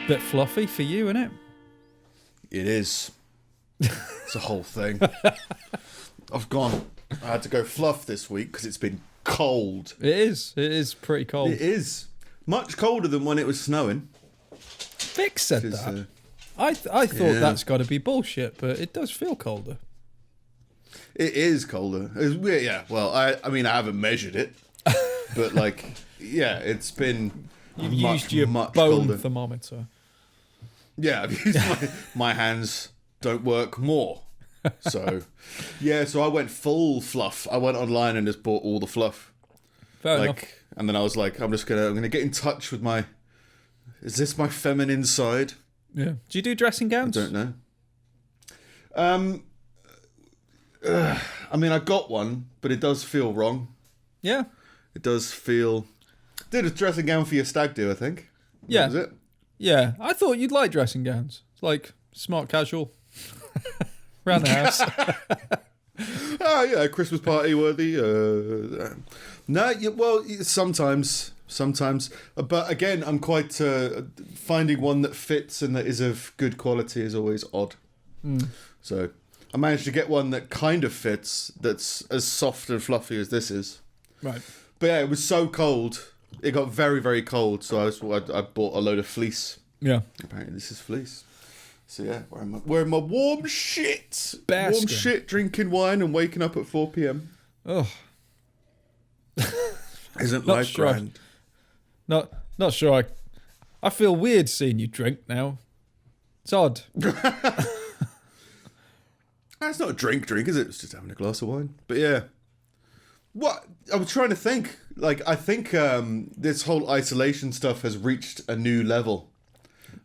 Bit fluffy for you, isn't it? It is. It's a whole thing. I had to go fluff this week because it's been cold. It is. It is pretty cold. It is. Much colder than when it was snowing. Vic said that. I thought that's got to be bullshit, but it does feel colder. It is colder. Yeah, well, I mean, I haven't measured it. But, like, yeah, it's been You've much, used your much bone colder. thermometer. Yeah, I've used my hands don't work more. So, yeah, so I went full fluff. I went online and just bought all the fluff. Fair enough. And then I was like, I'm gonna get in touch with is this my feminine side? Yeah. Do you do dressing gowns? I don't know. I mean, I got one, but it does feel wrong. Yeah. It does feel... Did a dressing gown for your stag do, I think. Yeah. Was it? Yeah. I thought you'd like dressing gowns. It's like smart casual. Around the house. Oh, yeah, Christmas party worthy. No, well, sometimes. But again, I'm quite... finding one that fits and that is of good quality is always odd. So I managed to get one that kind of fits, that's as soft and fluffy as this is. Right. But yeah, it was so cold. It got very, very cold. So I bought a load of fleece. Yeah. Apparently this is fleece. So yeah, wearing my warm shit. Basking. Warm shit, drinking wine and waking up at 4 p.m. Oh. Isn't Not life sure. grand? Not sure. I feel weird seeing you drink now. It's odd. It's not a drink, is it? It's just having a glass of wine. But yeah. What? I was trying to think. Like, I think this whole isolation stuff has reached a new level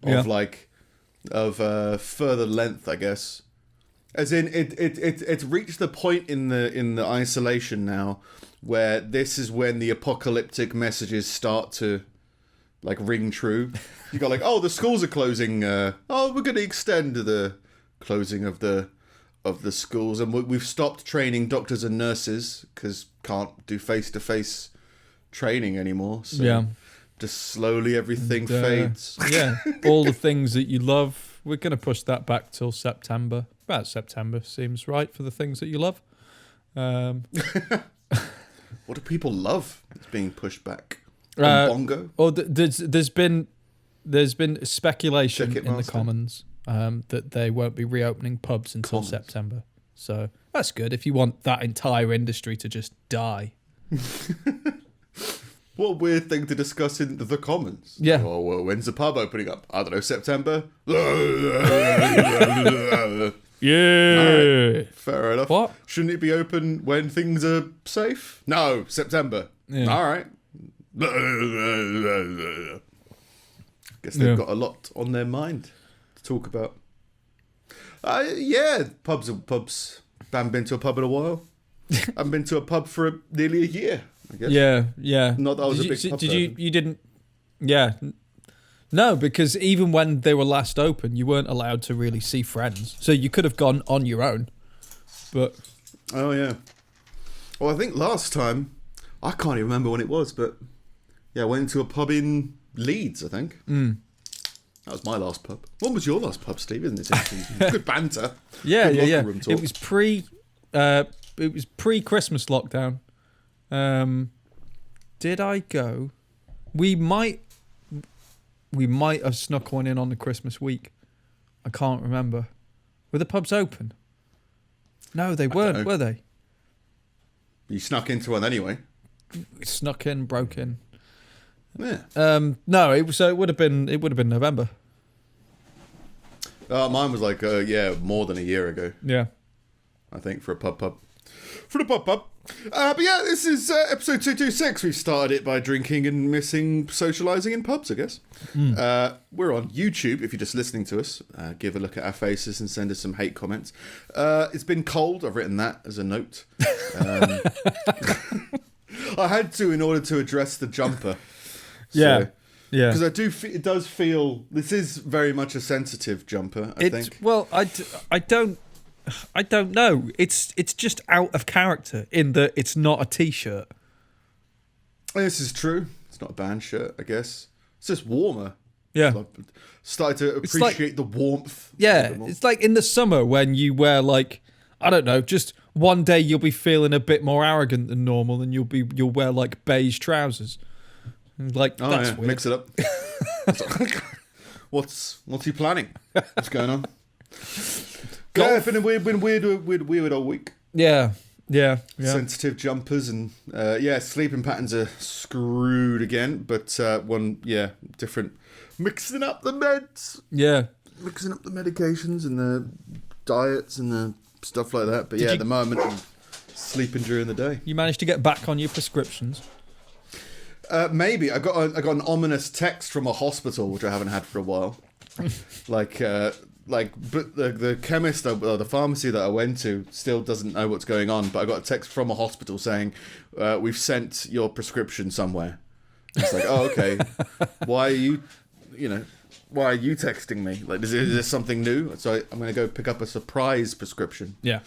of further length, I guess. As in, it's reached the point in the isolation now where this is when the apocalyptic messages start to like ring true. You got like, oh, the schools are closing. We're going to extend the closing of the schools, and we've stopped training doctors and nurses because can't do face-to-face training anymore. So Yeah. just slowly everything fades. Yeah. All the things that you love, we're going to push that back till September. About September seems right for the things that you love. What do people love that's being pushed back? Bongo? Or there's been speculation in the Ticketmaster? Commons that they won't be reopening pubs until September. So that's good if you want that entire industry to just die. What a weird thing to discuss in the Commons. Yeah. Oh, well, when's the pub opening up? I don't know, September? Yeah. Right, fair enough. What? Shouldn't it be open when things are safe? No, September. Yeah. All right. Guess they've got a lot on their mind to talk about. Yeah, pubs. Haven't been to a pub in a while. Haven't been to a pub for nearly a year, I guess. Yeah. Not that I was a big pub person. You didn't... Yeah. No, because even when they were last open, you weren't allowed to really see friends. So you could have gone on your own. But... Oh, yeah. Well, I think last time, I can't even remember when it was, but yeah, I went to a pub in Leeds, I think. That was my last pub. When was your last pub, Steve? Isn't it? Good banter. Yeah. Good locker room talk. It was pre-Christmas lockdown. Did I go? We might have snuck one in on the Christmas week. I can't remember. Were the pubs open? No, they weren't, were they? You snuck into one anyway. Snuck in, broke in. Yeah. No, it would have been November. Mine was like more than a year ago. Yeah. I think for a pub. For the pub. But yeah, this is episode 226. We've started it by drinking and missing socialising in pubs, I guess. We're on YouTube. If you're just listening to us, give a look at our faces and send us some hate comments. It's been cold. I've written that as a note. I had to in order to address the jumper. Yeah. Because it does feel, this is very much a sensitive jumper, I think. Well, I don't know. It's just out of character in that it's not a t-shirt. This is true. It's not a band shirt, I guess. It's just warmer. Yeah. Started to appreciate the warmth. Yeah, it's like in the summer when you wear like, I don't know, just one day you'll be feeling a bit more arrogant than normal, and you'll wear like beige trousers. Like that's weird. Mix it up. What's he planning? What's going on? Yeah, it's been a weird all week. Yeah. Sensitive jumpers and sleeping patterns are screwed again. But different. Mixing up the meds. Yeah. Mixing up the medications and the diets and the stuff like that. But at the moment, I'm sleeping during the day. You managed to get back on your prescriptions? Maybe. I got an ominous text from a hospital, which I haven't had for a while. But the chemist or the pharmacy that I went to still doesn't know what's going on. But I got a text from a hospital saying, we've sent your prescription somewhere. It's like, oh, okay. Why are you texting me? Like, is this something new? So I'm going to go pick up a surprise prescription. Yeah.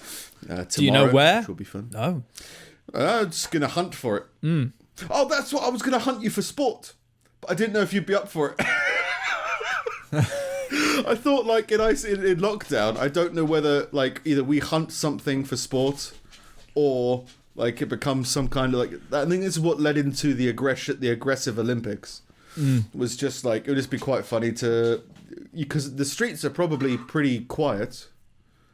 Tomorrow, do you know where? Which will be fun. No. I'm just going to hunt for it. Oh, that's what I was going to hunt you for sport. But I didn't know if you'd be up for it. I thought, like, in lockdown, I don't know whether, like, either we hunt something for sport or, like, it becomes some kind of, like... I think this is what led into the aggressive Olympics. Was just, like, it would just be quite funny to... Because the streets are probably pretty quiet.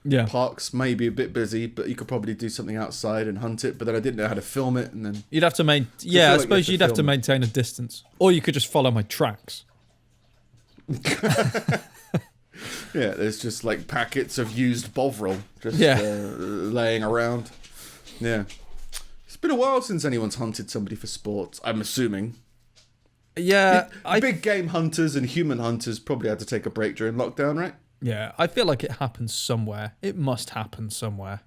Yeah. Parks may be a bit busy, but you could probably do something outside and hunt it. But then I didn't know how to film it, and then... You'd have to I suppose you'd have to maintain a distance. Or you could just follow my tracks. Yeah, there's just like packets of used Bovril just laying around. Yeah. It's been a while since anyone's hunted somebody for sport, I'm assuming. Yeah. Big game hunters and human hunters probably had to take a break during lockdown, right? Yeah, I feel like it happens somewhere. It must happen somewhere.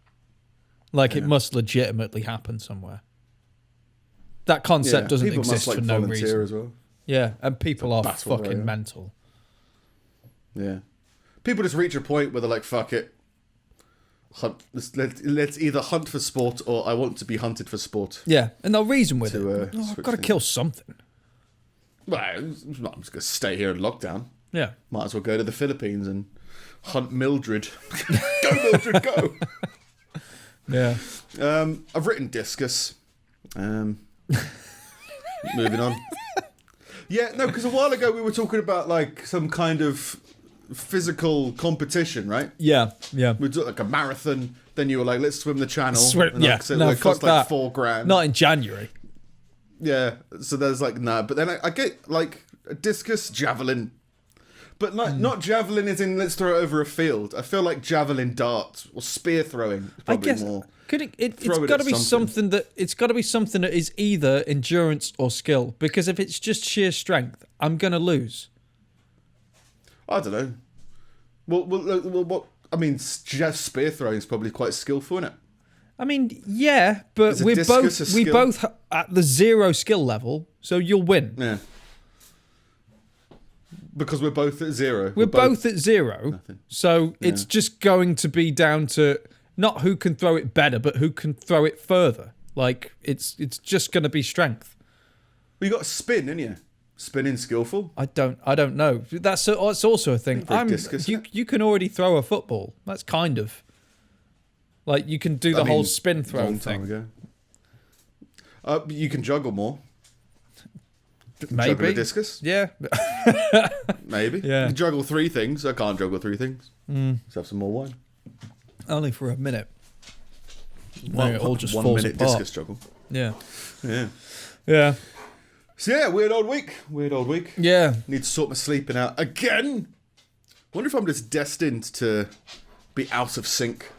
Like, it must legitimately happen somewhere. That concept doesn't exist for no reason. As well. Yeah, and people are fucking mental. Yeah. People just reach a point where they're like, fuck it. Let's either hunt for sport or I want to be hunted for sport. Yeah, and they'll reason with it. I've got to kill something. Well, I'm just going to stay here in lockdown. Yeah. Might as well go to the Philippines and hunt Mildred. Go, Mildred, go! Yeah. I've written discus. Moving on. Yeah, no, because a while ago we were talking about like some kind of physical competition, right? Yeah. We did like a marathon. Then you were like, "Let's swim the channel." It cost like $4,000. Not in January. Yeah, so there's like no, but then I get like a discus, javelin, but like not javelin as in let's throw it over a field. I feel like javelin, dart, or spear throwing is probably more. It's got to be something that is either endurance or skill. Because if it's just sheer strength, I'm gonna lose. I don't know. Well, what? I mean, just spear throwing is probably quite skillful, isn't it? I mean, yeah, but we're both at the 0 skill level, so you'll win. Yeah. Because we're both at 0. We're both at 0, nothing. So it's just going to be down to not who can throw it better, but who can throw it further. Like, it's just going to be strength. Well, you got to spin, didn't you? Spinning skillful? I don't know. That's also a thing. You can already throw a football. That's kind of... Like, you can do the whole spin throw long time thing. Ago. You can juggle more. Maybe. Juggle a discus? Yeah. Maybe. Yeah. You can juggle 3 things. I can't juggle 3 things. Let's have some more wine. Only for a minute. Well, it all just 1 falls minute apart. discus juggle. Yeah. Yeah. So yeah, weird old week. Yeah. Need to sort my sleeping out again. Wonder if I'm just destined to be out of sync.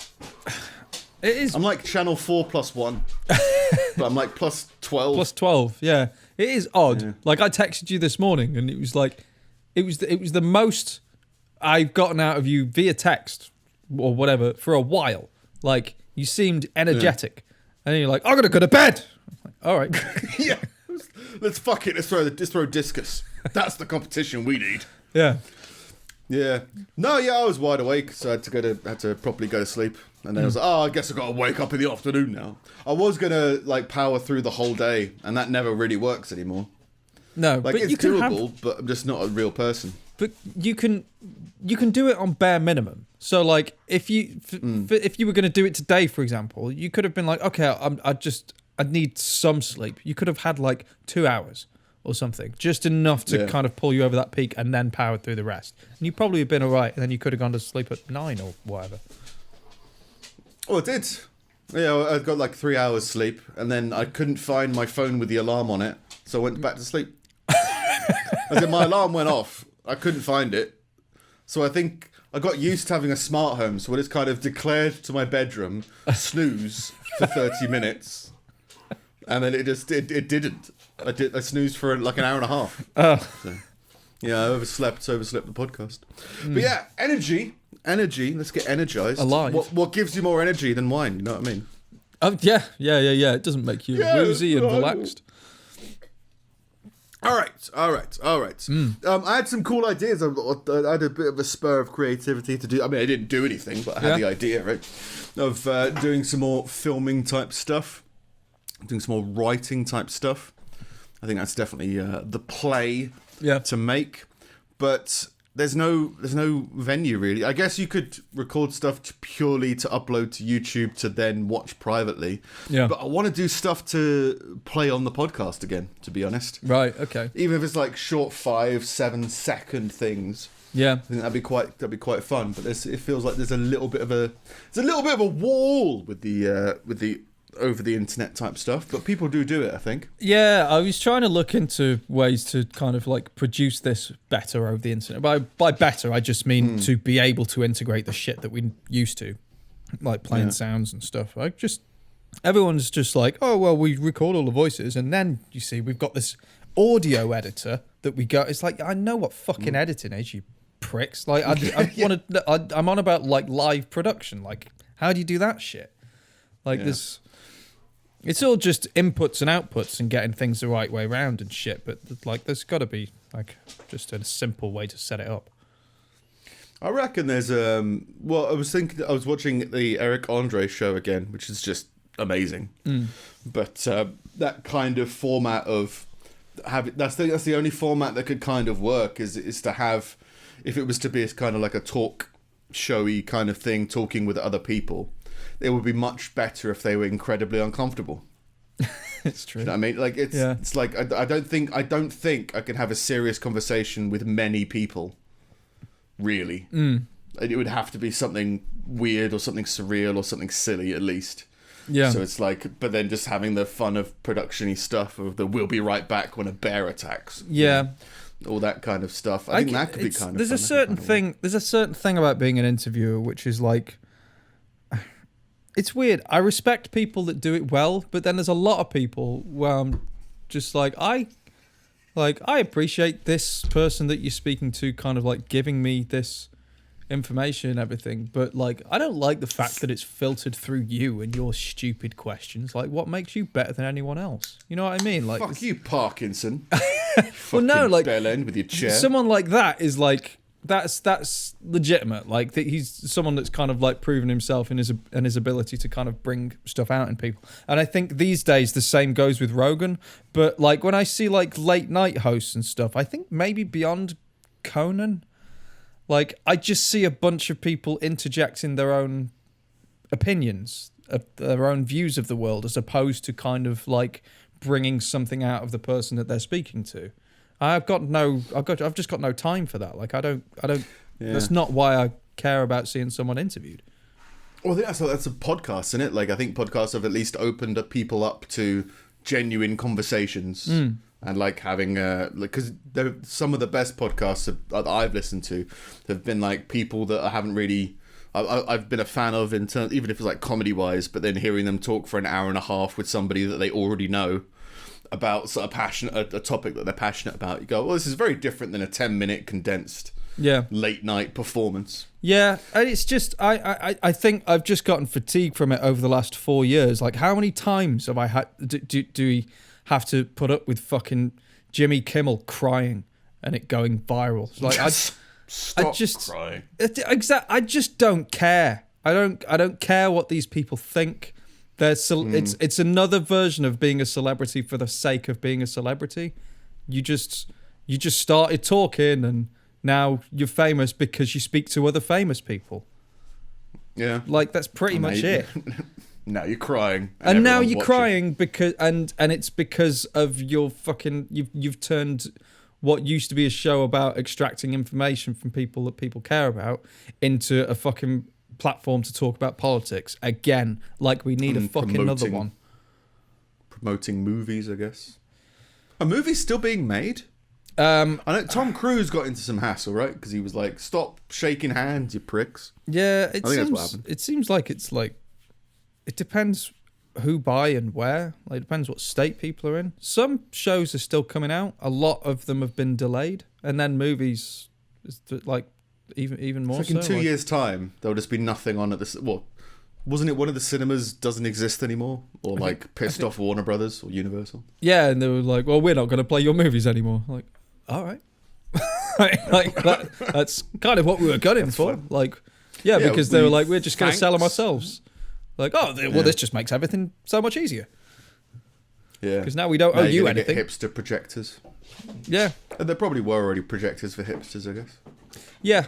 It is. I'm like channel 4 plus 1. But I'm like plus 12. Plus 12, yeah. It is odd. Yeah. Like, I texted you this morning and it was like, it was the most I've gotten out of you via text or whatever for a while. Like, you seemed energetic. Yeah. And then you're like, I'm going to go to bed. I'm like, all right. Yeah. Let's fuck it. Let's throw discus. That's the competition we need. Yeah. Yeah. No, yeah, I was wide awake, so I had to properly go to sleep. And then I was like, I guess I got to wake up in the afternoon now. I was going to like power through the whole day, and that never really works anymore. No, like but it's you can doable, but I'm just not a real person. But you can do it on bare minimum. So like if you were going to do it today, for example, you could have been like, okay, I need some sleep. You could have had like 2 hours or something, just enough to kind of pull you over that peak, and then powered through the rest. And you probably have been all right. And then you could have gone to sleep at 9 or whatever. Oh, I did. Yeah, I got like 3 hours sleep, and then I couldn't find my phone with the alarm on it, so I went back to sleep. As in, my alarm went off. I couldn't find it. So I think I got used to having a smart home, so I just kind of declared to my bedroom, snooze for 30 minutes. And then it didn't. I snoozed for like an hour and a half. So, yeah, I overslept the podcast. But yeah, energy. Let's get energized. Alive. What gives you more energy than wine? You know what I mean? Oh yeah. It doesn't make you woozy and relaxed. All right. I had some cool ideas. I had a bit of a spur of creativity to do. I mean, I didn't do anything, but I had the idea, right, of doing some more filming type stuff, doing some more writing type stuff. I think that's definitely the play to make, but there's no venue really. I guess you could record stuff purely to upload to YouTube to then watch privately. Yeah. But I want to do stuff to play on the podcast again, to be honest. Right. Okay. Even if it's like short 5-7 second things. Yeah. I think that'd be quite fun. But it feels like there's a little bit of a wall with the over the internet type stuff, but people do it, I think. Yeah, I was trying to look into ways to kind of like produce this better over the internet. By better, I just mean to be able to integrate the shit that we used to, like playing sounds and stuff. Everyone's just like, oh, well, we record all the voices, and then you see we've got this audio editor that we go. It's like, I know what fucking editing is, you pricks. Like, I'm on about like live production. Like, how do you do that shit? Like this. It's all just inputs and outputs and getting things the right way around and shit. But like, there's got to be like just a simple way to set it up. I reckon there's well, I was watching the Eric Andre show again, which is just amazing. But that kind of format of that's the only format that could kind of work is to have, if it was to be kind of like a talk showy kind of thing, talking with other people. It would be much better if they were incredibly uncomfortable. It's true. You know what I mean? Like it's like I don't think I can have a serious conversation with many people. Really, it would have to be something weird or something surreal or something silly at least. Yeah. So it's like, but then just having the fun of production-y stuff of the "we'll be right back when a bear attacks." Yeah. All that kind of stuff. I think that could be kind of. There's a certain thing. There's a certain thing about being an interviewer, which is like. It's weird. I respect people that do it well, but then there's a lot of people where I'm just like I appreciate this person that you're speaking to kind of like giving me this information and everything, but like I don't like the fact that it's filtered through you and your stupid questions. Like, what makes you better than anyone else? You know what I mean? Like, fuck you, Parkinson. Well, no, like bell end with your chair. Someone like that is like. That's legitimate. Like he's someone that's kind of like proven himself in his ability to kind of bring stuff out in people. And I think these days the same goes with Rogan. But like when I see like late night hosts and stuff, I think maybe beyond Conan, like I just see a bunch of people interjecting their own opinions, their own views of the world, as opposed to kind of like bringing something out of the person that they're speaking to. I've just got no time for that. Like I don't. Yeah. That's not why I care about seeing someone interviewed. Well, I think that's a podcast, isn't it? Like I think podcasts have at least opened up people up to genuine conversations and like having because some of the best podcasts that I've listened to have been like people that I haven't really. I've been a fan of in terms, even if it's like comedy wise, but then hearing them talk for an hour and a half with somebody that they already know. About sort of a topic that they're passionate about, you go, well, this is very different than a 10-minute condensed late night performance. Yeah, and it's just I think I've just gotten fatigued from it over the last 4 years. Like, how many times have I had do we have to put up with fucking Jimmy Kimmel crying and it going viral? Like, Stop crying. I just don't care. I don't care what these people think. It's another version of being a celebrity for the sake of being a celebrity, You just started talking, and now you're famous because you speak to other famous people. Yeah. Like, that's pretty much it. Now you're crying. And now you're crying because and it's because of your fucking you've turned what used to be a show about extracting information from people that people care about into a fucking platform to talk about politics again. Like, we need a fucking another one. Promoting movies, I guess. Are movies still being made? I know Tom Cruise got into some hassle, right? Because he was like, "Stop shaking hands, you pricks." Yeah, I think that's what happened. It seems like it's like, it depends who by and where. Like, it depends what state people are in. Some shows are still coming out. A lot of them have been delayed, and then movies, like even more. It's like in 2 years' time, there'll just be nothing on at this. Well, wasn't it one of the cinemas doesn't exist anymore, or pissed off Warner Brothers or Universal? Yeah, and they were like, "Well, we're not going to play your movies anymore." Like, all right. That's kind of what we were gunning for. Fun. Like, yeah, because they were like, "We're just going to sell them ourselves." Like, this just makes everything so much easier. Yeah. Because now we don't owe you anything. Get hipster projectors. Yeah. And there probably were already projectors for hipsters, I guess. Yeah.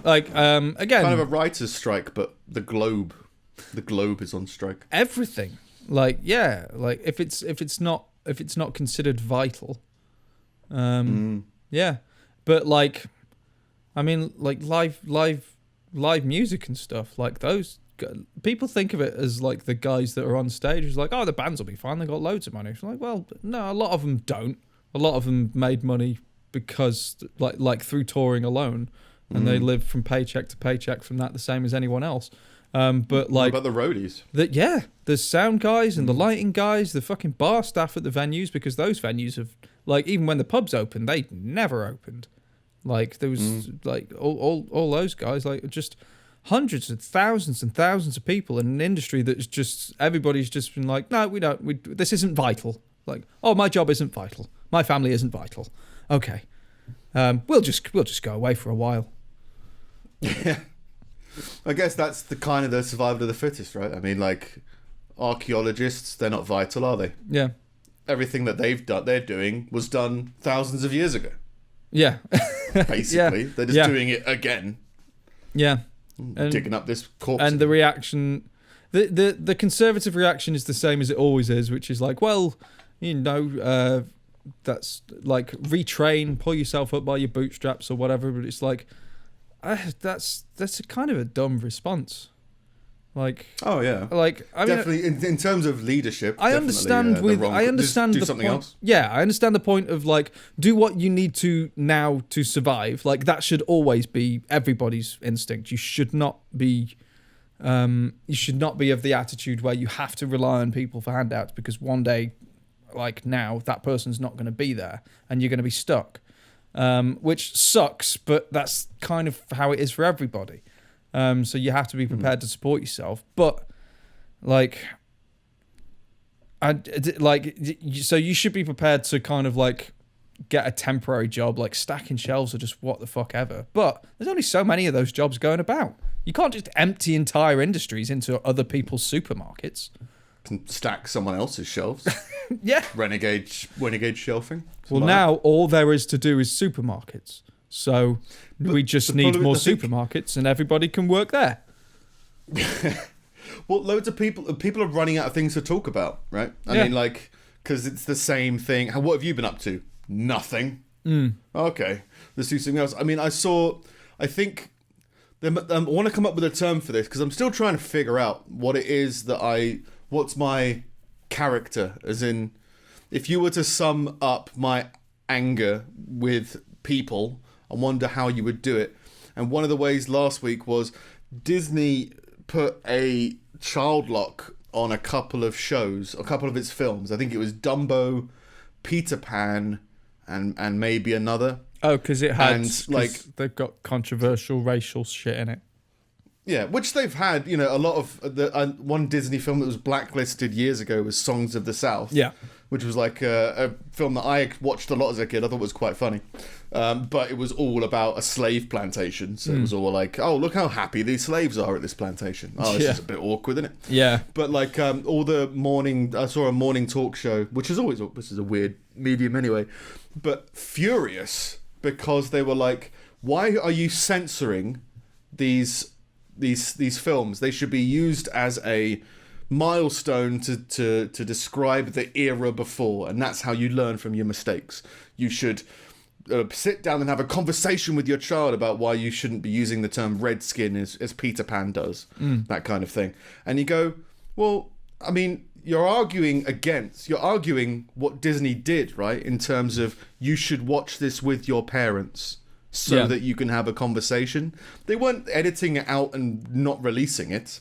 Like, again. Kind of a writer's strike, but the globe is on strike. Everything. Like, yeah. Like, if it's not considered vital. Yeah. But like, I mean, like live music and stuff, like those people think of it as like the guys that are on stage who's like, oh, the bands will be fine, they got loads of money. It's like, well, no, a lot of them don't. A lot of them made money because like through touring alone, and they live from paycheck to paycheck from that, the same as anyone else. But like, what about the roadies? The sound guys and the lighting guys, the fucking bar staff at the venues, because those venues have, like, even when the pubs opened, they never opened. Like, there was like all those guys, like, just hundreds and thousands of people in an industry that's just, everybody's just been like, no, this isn't vital. Like, oh, my job isn't vital, my family isn't vital. Okay, we'll just go away for a while. Yeah, I guess that's the kind of the survival of the fittest, right? I mean, like, archaeologists, they're not vital, are they? Yeah. Everything that they're doing was done thousands of years ago. Yeah. Basically, they're just doing it again. Yeah. Digging up this corpse. And the reaction, the conservative reaction is the same as it always is, which is like, well, that's like, retrain, pull yourself up by your bootstraps or whatever. But it's like, that's a kind of a dumb response. Like, oh yeah, like, I mean, definitely in terms of leadership, I understand I understand do the something point. Else. Yeah, I understand the point of like, do what you need to now to survive. Like, that should always be everybody's instinct. You should not be of the attitude where you have to rely on people for handouts, because one day, like now, that person's not going to be there and you're going to be stuck, which sucks, but that's kind of how it is for everybody. So you have to be prepared to support yourself, but so you should be prepared to kind of like get a temporary job. Like, stacking shelves are just what the fuck ever. But there's only so many of those jobs going about. You can't just empty entire industries into other people's supermarkets. Can stack someone else's shelves. Yeah. Renegade shelving. Well, now all there is to do is supermarkets. So we just need more supermarkets, and everybody can work there. Well, loads of people are running out of things to talk about, right? I mean, like, because it's the same thing. What have you been up to? Nothing. Okay, let's do something else. I mean, I think I want to come up with a term for this, because I'm still trying to figure out what it is what's my character, as in, if you were to sum up my anger with people, I wonder how you would do it. And one of the ways last week was Disney put a child lock on a couple of shows, a couple of its films. I think it was Dumbo, Peter Pan, and maybe another. Oh, because they've got controversial racial shit in it. Yeah, which they've had, a lot of one Disney film that was blacklisted years ago was Songs of the South. Yeah. Which was like a film that I watched a lot as a kid. I thought it was quite funny. But it was all about a slave plantation. So it was all like, oh, look how happy these slaves are at this plantation. Oh, it's just a bit awkward, isn't it? Yeah. But like I saw a morning talk show, which is a weird medium anyway. But furious because they were like, why are you censoring these films? They should be used as a milestone to describe the era before, and that's how you learn from your mistakes. You should sit down and have a conversation with your child about why you shouldn't be using the term redskin as Peter Pan does, that kind of thing. And you go, well, I mean, you're arguing what Disney did, right? In terms of you should watch this with your parents so that you can have a conversation. They weren't editing it out and not releasing it.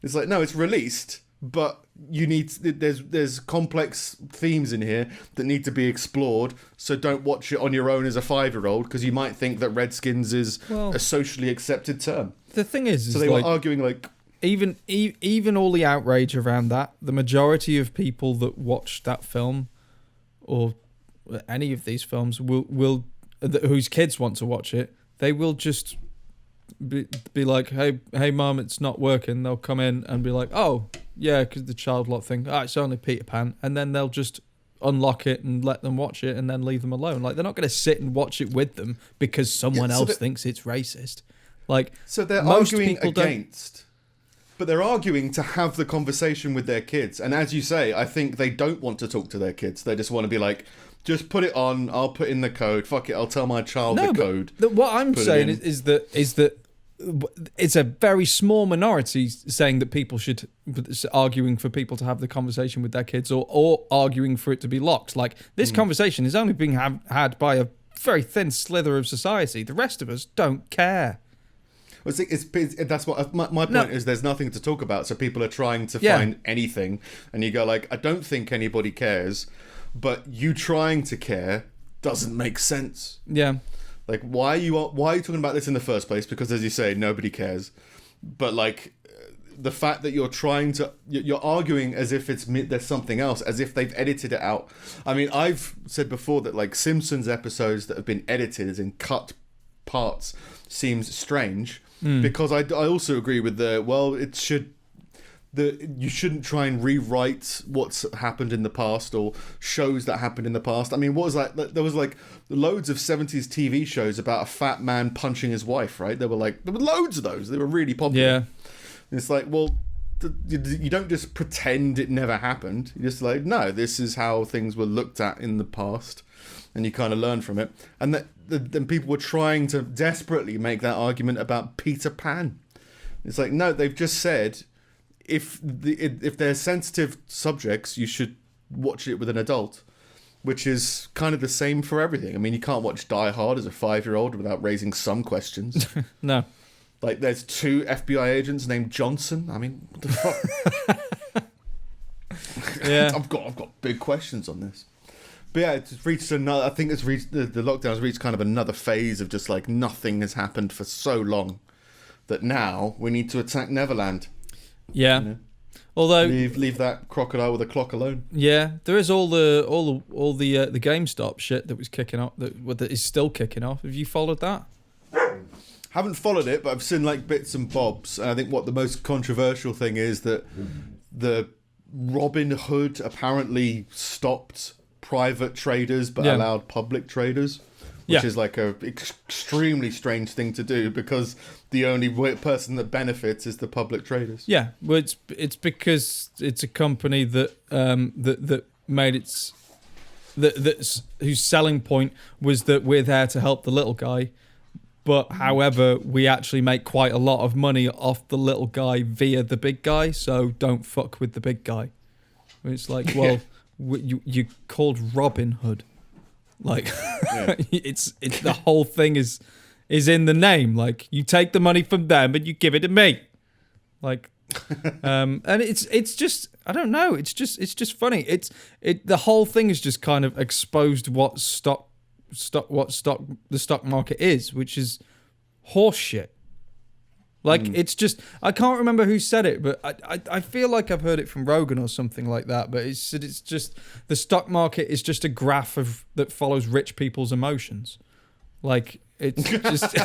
It's like, no, it's released, but there's complex themes in here that need to be explored, so don't watch it on your own as a 5-year-old, because you might think that Redskins is a socially accepted term. The thing is so they were arguing like... Even all the outrage around that, the majority of people that watch that film or any of these films will whose kids want to watch it, they will just be like, hey mum, it's not working. They'll come in and be like, oh yeah, because the child lot thing, it's only Peter Pan, and then they'll just unlock it and let them watch it and then leave them alone. Like, they're not going to sit and watch it with them because someone else thinks it's racist. Like, so they're arguing against. But they're arguing to have the conversation with their kids. And as you say, I think they don't want to talk to their kids. They just want to be like, just put it on, I'll put in the code, fuck it, I'll tell my child the code. What I'm saying is that it's a very small minority saying that people should, arguing for people to have the conversation with their kids or arguing for it to be locked. Like, this conversation is only being had by a very thin slither of society. The rest of us don't care. Well, that's what my point is. There's nothing to talk about, so people are trying to find anything, and you go like, I don't think anybody cares, but you trying to care doesn't make sense. Yeah, like why are you talking about this in the first place? Because as you say, nobody cares. But like the fact that you're arguing as if there's something else, as if they've edited it out. I mean, I've said before that like Simpsons episodes that have been edited as in cut parts seems strange. Because I also agree with you shouldn't try and rewrite what's happened in the past or shows that happened in the past. I mean, what was that? There was like loads of 70s TV shows about a fat man punching his wife, right? There were loads of those. They were really popular. Yeah. And it's like, well, you don't just pretend it never happened. You're just like, no, this is how things were looked at in the past. And you kind of learn from it. And then people were trying to desperately make that argument about Peter Pan. It's like, no, they've just said if they're sensitive subjects, you should watch it with an adult, which is kind of the same for everything. I mean, you can't watch Die Hard as a 5-year-old without raising some questions. No. Like, there's 2 FBI agents named Johnson. I mean, what the fuck? Yeah. I've got big questions on this. But yeah, it's reached another. I think it's reached the lockdown's reached kind of another phase of just like nothing has happened for so long that now we need to attack Neverland. Yeah, you know? Although leave that crocodile with a clock alone. Yeah, there is all the GameStop shit that was kicking off that is still kicking off. Have you followed that? Haven't followed it, but I've seen like bits and bobs. And I think what the most controversial thing is that the Robin Hood apparently stopped private traders but allowed public traders, which is like a extremely strange thing to do because the only person that benefits is the public traders. Yeah, well, it's because it's a company that made whose selling point was that we're there to help the little guy, but however we actually make quite a lot of money off the little guy via the big guy, so don't fuck with the big guy. It's like, well. You're called Robin Hood, like it's the whole thing is in the name. Like, you take the money from them and you give it to me, like, and it's just, I don't know. It's just funny. The whole thing is just kind of exposed what the stock market is, which is horse shit. Like, it's just, I can't remember who said it, but I feel like I've heard it from Rogan or something like that. But it's just, the stock market is just a graph that follows rich people's emotions. Like, it's just,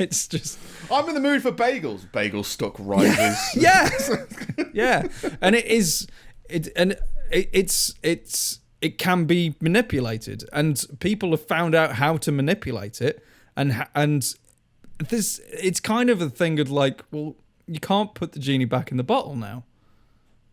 it's just. I'm in the mood for bagels. Bagel stock rises. Yeah, yeah, and it's it can be manipulated, and people have found out how to manipulate it, and this, it's kind of a thing of like, well, you can't put the genie back in the bottle now.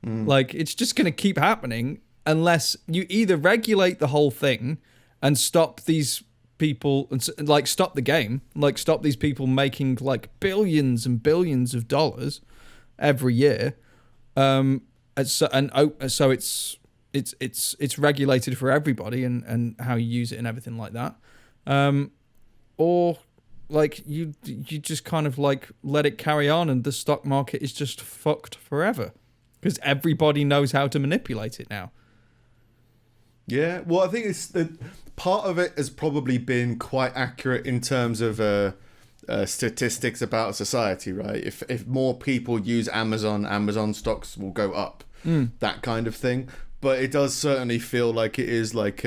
Like, it's just going to keep happening unless you either regulate the whole thing and stop these people, and like stop the game, like stop these people making like billions and billions of dollars every year, so it's regulated for everybody, and how you use it and everything like that, or like you just kind of like let it carry on, and the stock market is just fucked forever because everybody knows how to manipulate it now. Yeah, well, I think it's the part of it has probably been quite accurate in terms of statistics about society, right? If more people use Amazon stocks will go up, that kind of thing. But it does certainly feel like it is like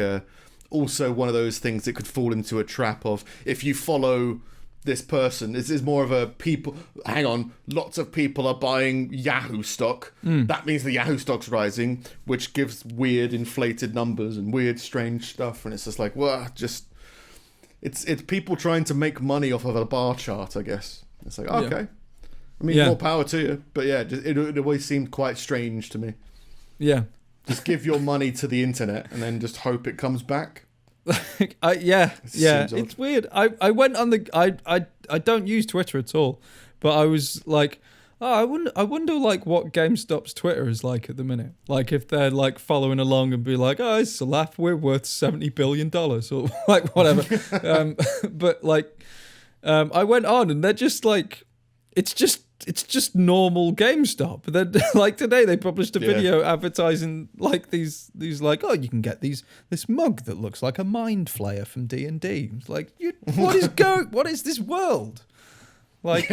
also one of those things that could fall into a trap of, if you follow this person, this is more of a people, hang on, lots of people are buying Yahoo stock. That means the Yahoo stock's rising, which gives weird inflated numbers and weird strange stuff. And it's just like, well, it's people trying to make money off of a bar chart, I guess. It's like, okay. I mean, more power to you. But yeah, it always seemed quite strange to me. Yeah. Just give your money to the internet and then just hope it comes back. It's weird. I went on the I don't use Twitter at all, but I was like, oh, I wonder like what GameStop's Twitter is like at the minute. Like if they're like following along and be like, oh, it's a laugh, we're worth $70 billion or like whatever. But like, I went on and they're just like, it's just normal GameStop. But then, like today, they published a video advertising like these like, oh, you can get this mug that looks like a mind flayer from D&D. It's like, what is this world? Like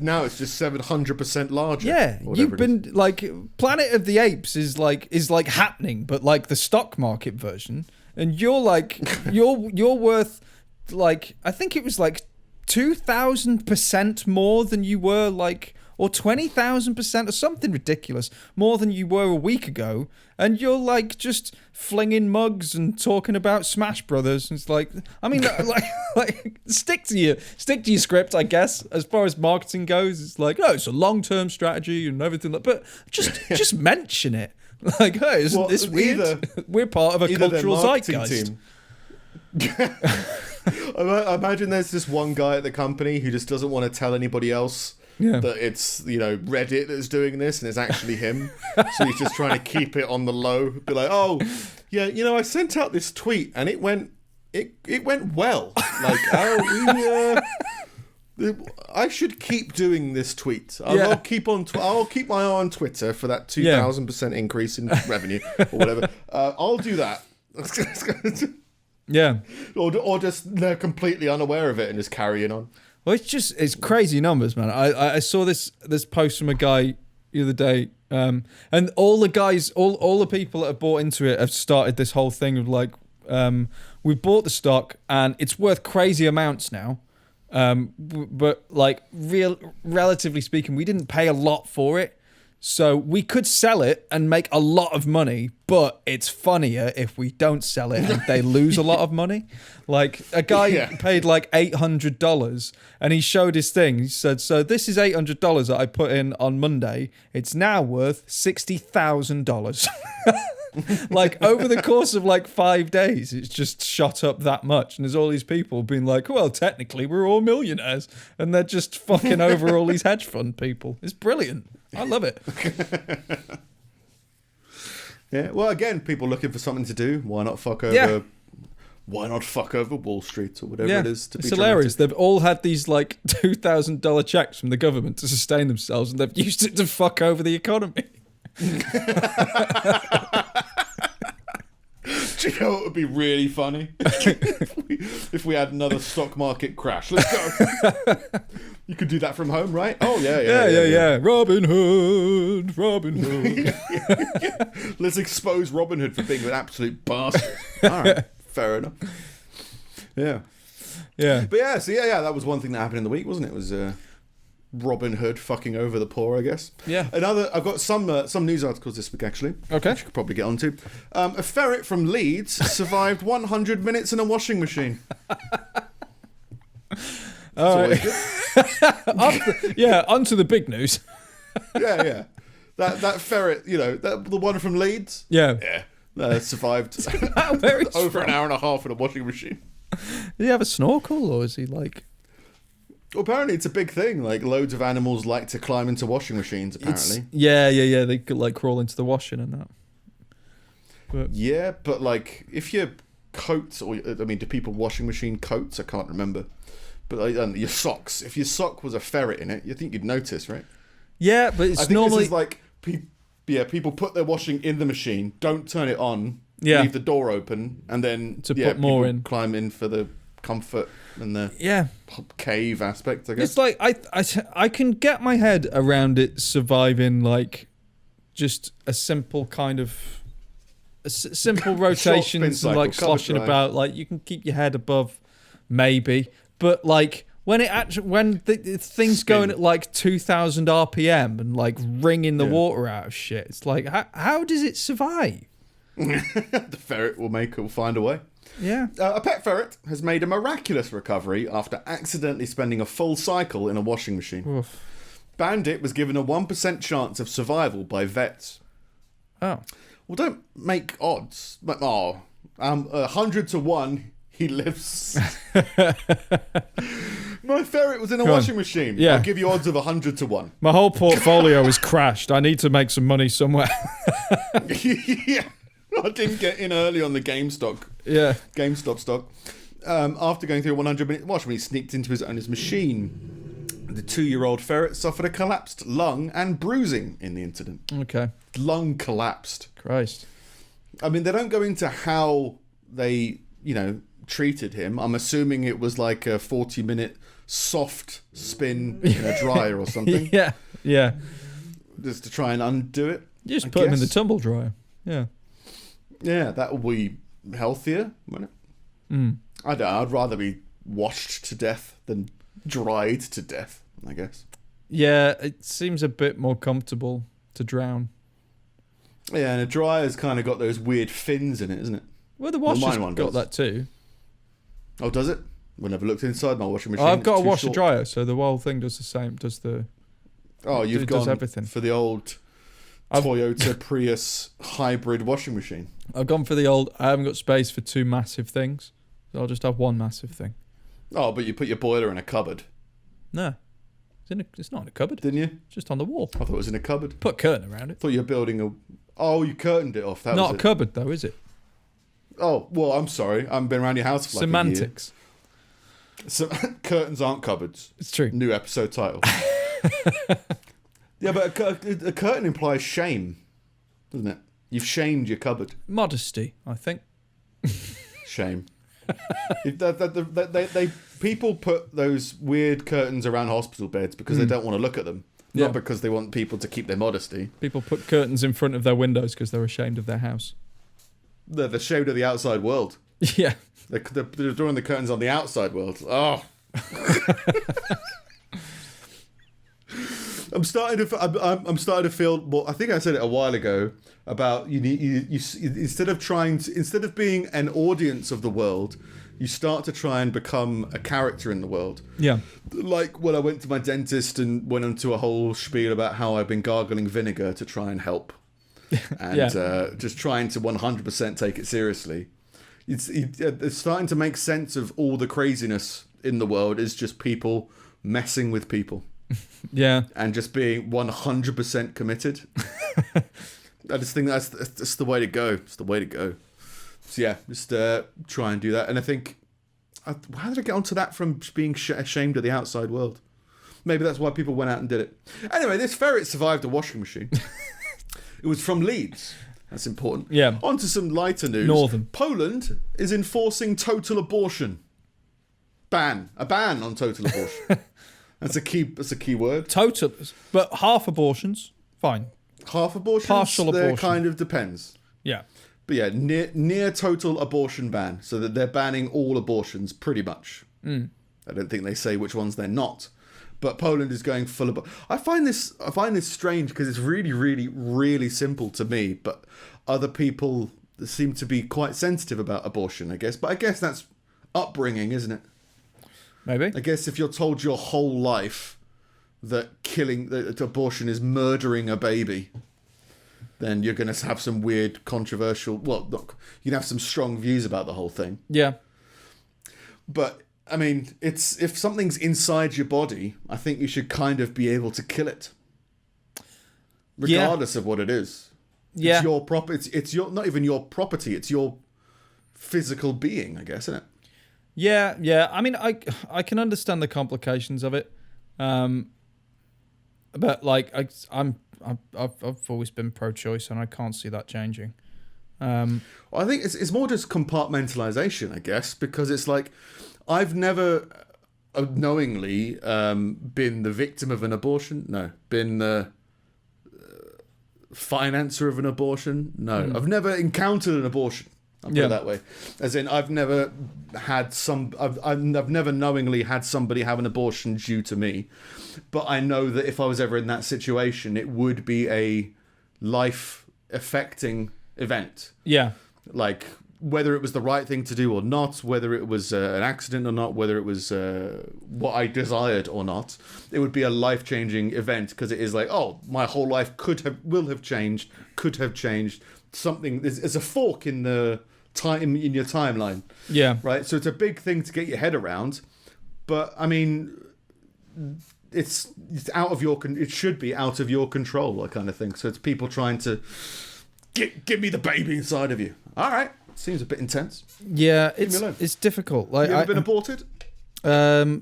now it's just 700% larger. Yeah, you've been like Planet of the Apes is like happening, but like the stock market version, and you're like you're worth like, I think it was like 2,000% more than you were like, or 20,000% or something ridiculous more than you were a week ago, and you're like just flinging mugs and talking about Smash Brothers. It's like, I mean, like stick to your script, I guess. As far as marketing goes, it's like, oh, it's a long-term strategy and everything, but just mention it. Like, hey, isn't this weird? We're part of a cultural zeitgeist. I imagine there's this one guy at the company who just doesn't want to tell anybody else that it's, Reddit that's doing this and it's actually him. So he's just trying to keep it on the low. Be like, oh, yeah, I sent out this tweet and it went well. Like, I should keep doing this tweet. I'll keep my eye on Twitter for that 2,000% increase in revenue or whatever. I'll do that. Yeah. Or just they're completely unaware of it and just carrying on. Well, it's crazy numbers, man. I saw this post from a guy the other day, and all the guys, all the people that have bought into it have started this whole thing of like, we bought the stock and it's worth crazy amounts now, but like relatively speaking, we didn't pay a lot for it. So we could sell it and make a lot of money, but it's funnier if we don't sell it and they lose a lot of money. Like a guy paid like $800 and he showed his thing. He said, so this is $800 that I put in on Monday. It's now worth $60,000. Like over the course of like 5 days, it's just shot up that much. And there's all these people being like, well, technically we're all millionaires. And they're just fucking over all these hedge fund people. It's brilliant. I love it. Yeah. Well, again, people looking for something to do. Why not fuck over? Yeah. Why not fuck over Wall Street or whatever it is? It's hilarious. They've all had these like $2,000 checks from the government to sustain themselves, and they've used it to fuck over the economy. Do you know what would be really funny? if we had another stock market crash. Let's go. You could do that from home, right? Oh, yeah. Robin Hood. Let's expose Robin Hood for being an absolute bastard. All right, fair enough. Yeah. But that was one thing that happened in the week, wasn't it? It was Robin Hood fucking over the poor, I guess. Yeah. I've got some news articles this week, actually. Okay. Which I could probably get onto. A ferret from Leeds survived 100 minutes in a washing machine. All right. Onto the big news. Yeah. That ferret, the one from Leeds. Yeah. Survived Very over an hour and a half in a washing machine. Did he have a snorkel, or is he like... Well, apparently it's a big thing. Like, loads of animals like to climb into washing machines, apparently. Yeah. They could, like, crawl into the washing and that. But... Yeah, but, like, if your coats, do people washing machine coats? I can't remember. But your socks. If your sock was a ferret in it, you think you'd notice, right? Yeah, but it's normally... This is like... people put their washing in the machine, don't turn it on, Yeah. leave the door open, and then put more in. Climb in for the comfort and the cave aspect, I guess. It's like I can get my head around it surviving like just a simple kind of simple rotations and like sloshing about. Like you can keep your head above, maybe, but like when the thing's going at like 2,000 RPM and like wringing the water out of shit, it's like how does it survive? The ferret will find a way. Yeah. A pet ferret has made a miraculous recovery after accidentally spending a full cycle in a washing machine. Oof. Bandit was given a 1% chance of survival by vets. Oh. Well, don't make odds. 100 to 1, he lives. My ferret was in a washing machine. Yeah. I'll give you odds of 100 to 1. My whole portfolio is crashed. I need to make some money somewhere. Yeah. I didn't get in early on the GameStop stock. After going through a 100-minute wash, when he sneaked into his owner's machine, the 2-year-old ferret suffered a collapsed lung and bruising in the incident. Okay. Lung collapsed. Christ. I mean, they don't go into how they, treated him. I'm assuming it was like a 40-minute soft spin in a dryer or something. Yeah. Just to try and undo it. You just put him in the tumble dryer. Yeah. Yeah, that will be healthier, wouldn't it? I'd rather be washed to death than dried to death, I guess. Yeah, it seems a bit more comfortable to drown. Yeah, and a dryer's kind of got those weird fins in it, isn't it? Well, the washer's got that too. Oh, does it? I've never looked inside my washing machine. I've got a washer dryer, so the whole thing does the same. You've gone everything for the old Toyota Prius hybrid washing machine. I've gone for the old, I haven't got space for 2 massive things, so I'll just have one massive thing. Oh, but you put your boiler in a cupboard. No. It's not in a cupboard. Didn't you? It's just on the wall. I thought it was in a cupboard. Put a curtain around it. Thought you were building a... Oh, you curtained it off. Not a cupboard, though, is it? Oh, well, I'm sorry. I haven't been around your house for like Semantics. A year. So, curtains aren't cupboards. It's true. New episode title. Yeah, but a curtain implies shame, doesn't it? You've shamed your cupboard. Modesty, I think. Shame. People put those weird curtains around hospital beds because they don't want to look at them. Not because they want people to keep their modesty. People put curtains in front of their windows because they're ashamed of their house. They're ashamed of the outside world. Yeah. They're drawing the curtains on the outside world. Oh. I'm starting to feel. Well, I think I said it a while ago about you instead of being an audience of the world, you start to try and become a character in the world. Yeah. Like when I went to my dentist and went into a whole spiel about how I've been gargling vinegar to try and help, and just trying to 100% take it seriously. It's starting to make sense of all the craziness in the world is just people messing with people. Yeah. And just being 100% committed. I just think that's the way to go. It's the way to go. So yeah, just try and do that. And I think, how did I get onto that from being ashamed of the outside world? Maybe that's why people went out and did it. Anyway, this ferret survived a washing machine. It was from Leeds. That's important. Yeah. On to some lighter news. Northern. Poland is enforcing total abortion. A ban on total abortion. That's a key word. Total, but half abortions, fine. Half abortions, partial abortion, kind of depends. Yeah, but yeah, near total abortion ban, so that they're banning all abortions pretty much. I don't think they say which ones they're not, But Poland is going full of. I find this strange because it's really, really, really simple to me. But other people seem to be quite sensitive about abortion, I guess. But I guess that's upbringing, isn't it? Maybe. I guess if you're told your whole life that abortion is murdering a baby, then you're going to have some weird, controversial. Well, look, you have some strong views about the whole thing. Yeah. But I mean, if something's inside your body, I think you should kind of be able to kill it, regardless of what it is. Yeah. It's your It's your not even your property. It's your physical being, I guess, isn't it? Yeah, yeah. I mean, I can understand the complications of it, but like I've always been pro-choice, and I can't see that changing. Well, I think it's more just compartmentalization, I guess, because it's like I've never knowingly been the victim of an abortion. No, been the financer of an abortion. No, I've never encountered an abortion. I'll put it that way. As in, I've never had I've never knowingly had somebody have an abortion due to me. But I know that if I was ever in that situation, it would be a life-affecting event. Yeah. Like, whether it was the right thing to do or not, whether it was an accident or not, whether it was what I desired or not, it would be a life-changing event, because it is like, oh, my whole life could have changed. Something, there's a fork in the time in your timeline. Yeah. Right? So it's a big thing to get your head around. But, I mean, it's out of it should be out of your control, that kind of thing. So it's people trying to give me the baby inside of you. All right. Seems a bit intense. Yeah, it's difficult. Like, you ever been aborted? No,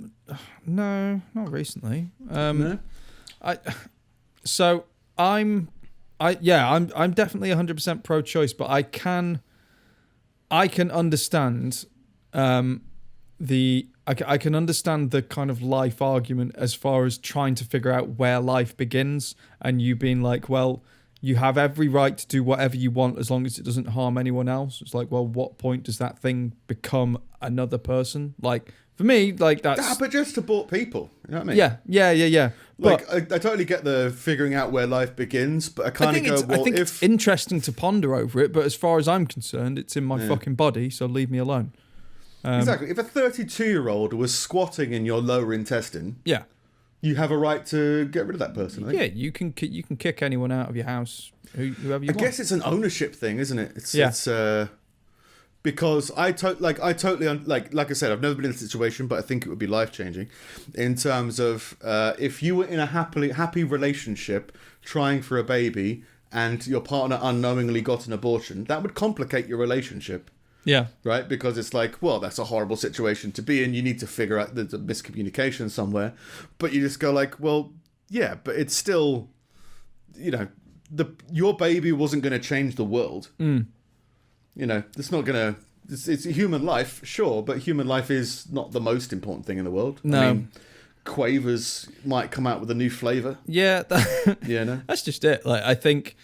not recently. No. I'm definitely 100% pro-choice, but I can understand I can understand the kind of life argument as far as trying to figure out where life begins, and you being like, well, you have every right to do whatever you want as long as it doesn't harm anyone else. It's like, well, what point does that thing become another person? Like, for me, like, that's... but just to abort people, you know what I mean? Yeah. Like, I totally get the figuring out where life begins, but I kind of go, well, it's interesting to ponder over it, but as far as I'm concerned, it's in my fucking body, so leave me alone. Exactly. If a 32-year-old was squatting in your lower intestine... Yeah. You have a right to get rid of that person, I think. Yeah, you can kick anyone out of your house, whoever you want. I guess it's an ownership thing, isn't it? It's because I said, I've never been in a situation, but I think it would be life-changing in terms of if you were in a happy relationship trying for a baby and your partner unknowingly got an abortion, that would complicate your relationship. Yeah. Right? Because it's like, well, that's a horrible situation to be in. You need to figure out there's a miscommunication somewhere. But you just go like, well, yeah, but it's still, your baby wasn't going to change the world. It's not going to, it's a human life, sure, but human life is not the most important thing in the world. No. I mean, Quavers might come out with a new flavour. Yeah. That's just it. Like, I think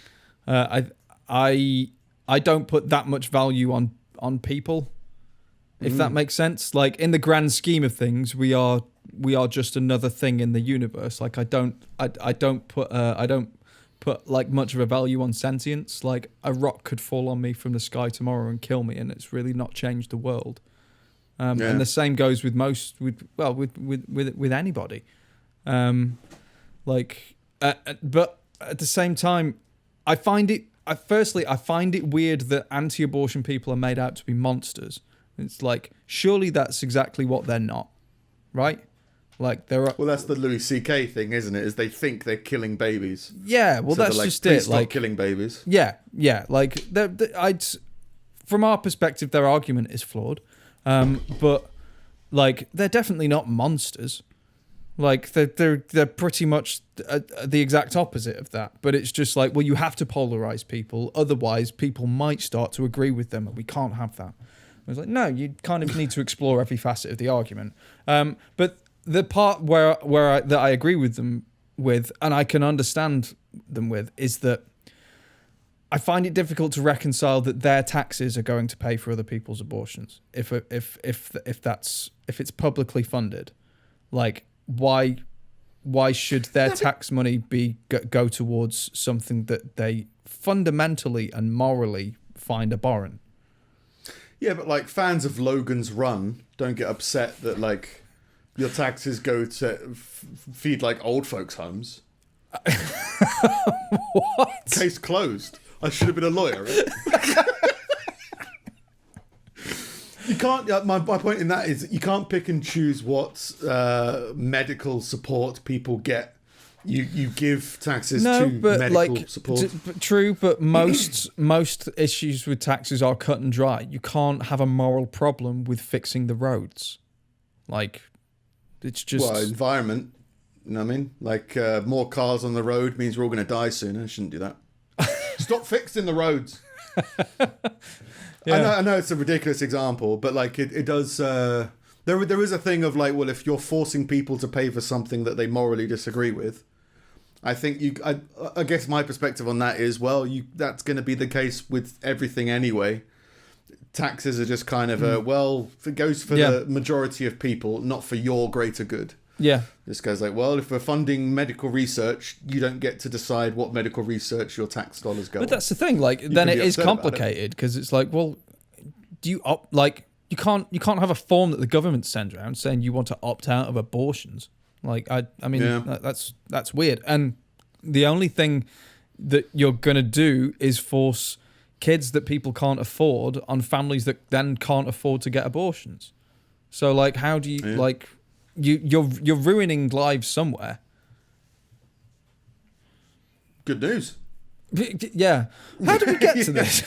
I don't put that much value on people, if that makes sense. Like, in the grand scheme of things, we are just another thing in the universe. Like, I don't put like much of a value on sentience. Like, a rock could fall on me from the sky tomorrow and kill me, and it's really not changed the world. And the same goes with with anybody. But at the same time, I find it weird that anti-abortion people are made out to be monsters. It's like, surely that's exactly what they're not, right? Like, there are... Well, that's the Louis C.K. thing, isn't it? Is they think they're killing babies. Yeah, well, so that's just it. Stop killing babies. Yeah. Like, from our perspective, their argument is flawed, but like, they're definitely not monsters. Like, they're pretty much the exact opposite of that. But it's just like, well, you have to polarize people, otherwise people might start to agree with them, and we can't have that. I was like, no, you kind of need to explore every facet of the argument. But the part that I agree with them with, and I can understand them with, is that I find it difficult to reconcile that their taxes are going to pay for other people's abortions if it's publicly funded. Like, why why should their tax money be go towards something that they fundamentally and morally find abhorrent? Yeah, but like fans of Logan's Run don't get upset that like your taxes go to feed like old folks' homes. What? Case closed. I should have been a lawyer. You can't. My point in that is you can't pick and choose what medical support people get. You give taxes to medical support. True, but most issues with taxes are cut and dry. You can't have a moral problem with fixing the roads. Like, it's just environment. You know what I mean? Like more cars on the road means we're all going to die sooner. I shouldn't do that. Stop fixing the roads. Yeah. I know it's a ridiculous example, but like it does. There is a thing of like, well, if you're forcing people to pay for something that they morally disagree with, I think I guess my perspective on that is, well, that's going to be the case with everything anyway. Taxes are just kind of it goes for the majority of people, not for your greater good. Yeah. This guy's like, well, if we're funding medical research, you don't get to decide what medical research your tax dollars go on. But that's the thing. Like, then it is complicated because it's like, well, do you you can't have a form that the government sends around saying you want to opt out of abortions. Like, I mean, that's weird. And the only thing that you're gonna do is force kids that people can't afford on families that then can't afford to get abortions. So, like, how do you like? You're ruining lives somewhere. Good news. Yeah. How did we get to this?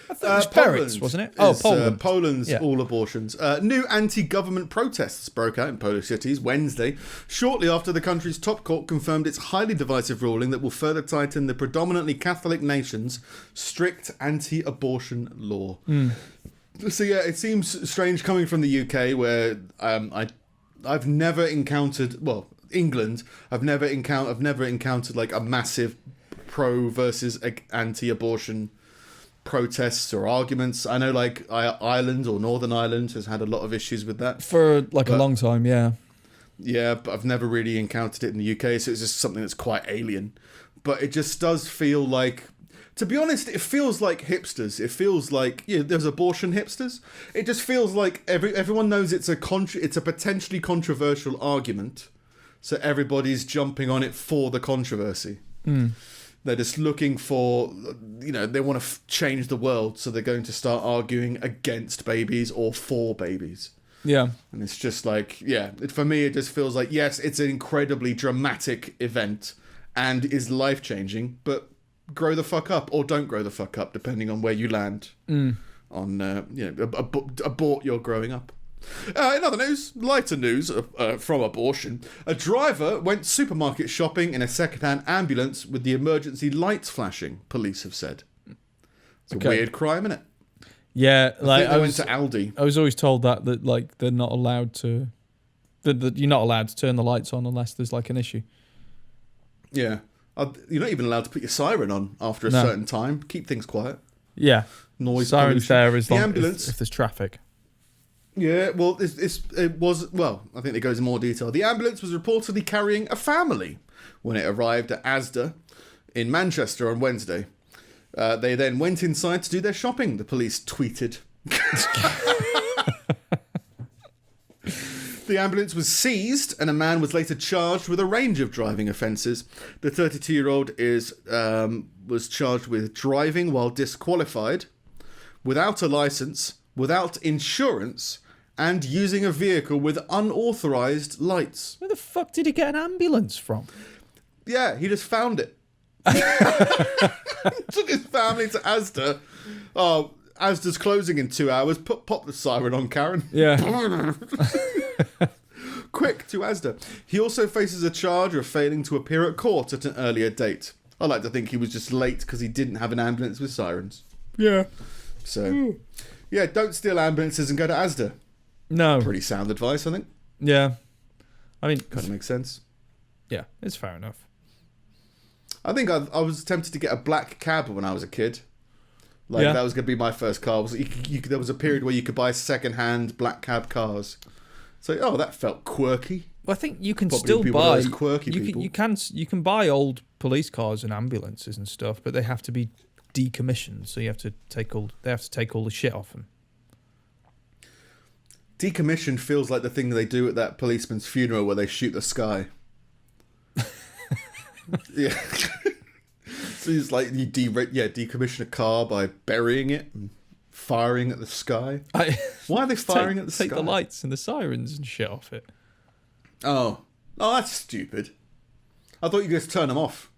I thought it was parents, wasn't it? Poland. Poland's all abortions. New anti-government protests broke out in Polish cities Wednesday, shortly after the country's top court confirmed its highly divisive ruling that will further tighten the predominantly Catholic nation's strict anti-abortion law. So yeah, it seems strange coming from the UK, where I've never encountered, England. I've never encountered like a massive pro versus anti-abortion protests or arguments. I know like Ireland or Northern Ireland has had a lot of issues with that for like a long time. Yeah, but I've never really encountered it in the UK, so it's just something that's quite alien. But it just does feel like, to be honest, it feels like hipsters. It feels like there's abortion hipsters. It just feels like everyone knows it's a potentially controversial argument, so everybody's jumping on it for the controversy. They're just looking for, they want to change the world, so they're going to start arguing against babies or for babies. Yeah. And it's just like, for me, it just feels like, yes, it's an incredibly dramatic event and is life-changing, but grow the fuck up or don't grow the fuck up, depending on where you land on, abort your growing up. In other news, lighter news from abortion. A driver went supermarket shopping in a second-hand ambulance with the emergency lights flashing, police have said. It's a weird crime, isn't it? Yeah, like I went to Aldi. I was always told that like they're not allowed to, that you're not allowed to turn the lights on unless there's like an issue. Yeah, you're not even allowed to put your siren on after a certain time. Keep things quiet. Yeah, noise sirens pollution. there as the long ambulance if there's traffic. Yeah, well, I think it goes in more detail. The ambulance was reportedly carrying a family when it arrived at Asda in Manchester on Wednesday. They then went inside to do their shopping, the police tweeted. The ambulance was seized and a man was later charged with a range of driving offences. The 32-year-old was charged with driving while disqualified, without a licence, without insurance, and using a vehicle with unauthorised lights. Where the fuck did he get an ambulance from? Yeah, he just found it. Took his family to Asda. Oh, Asda's closing in 2 hours. Pop the siren on, Karen. Yeah. Quick to Asda. He also faces a charge of failing to appear at court at an earlier date. I like to think he was just late because he didn't have an ambulance with sirens. Yeah. So, yeah, don't steal ambulances and go to Asda. No. Pretty sound advice, I think. Yeah. I mean, kind of makes sense. Yeah, it's fair enough. I think I was tempted to get a black cab when I was a kid. That was going to be my first car. There was a period where you could buy second-hand black cab cars. So, that felt quirky. Well, I think you can Probably still be one of buy. those quirky people. You can buy old police cars and ambulances and stuff, but they have to be decommissioned. So you have to take all. They have to take all the shit off them. Decommissioned feels like the thing they do at that policeman's funeral where they shoot the sky. Yeah. So it's like you decommission a car by burying it and firing at the sky. Why are they firing at the sky? Take the lights and the sirens and shit off it. Oh, that's stupid. I thought you could just turn them off.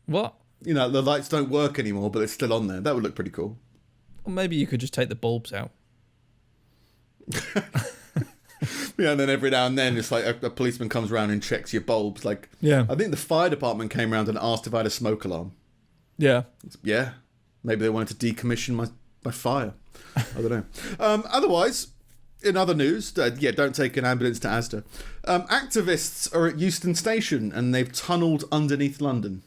What? You know, the lights don't work anymore, but it's still on there. That would look pretty cool. Or maybe you could just take the bulbs out. Yeah, and then every now and then it's like a policeman comes around and checks your bulbs. Like, Yeah. I think the fire department came around and asked if I had a smoke alarm. Yeah. Yeah. Maybe they wanted to decommission my fire. I don't know. Otherwise, in other news, don't take an ambulance to Asda. Activists are at Euston Station and they've tunnelled underneath London.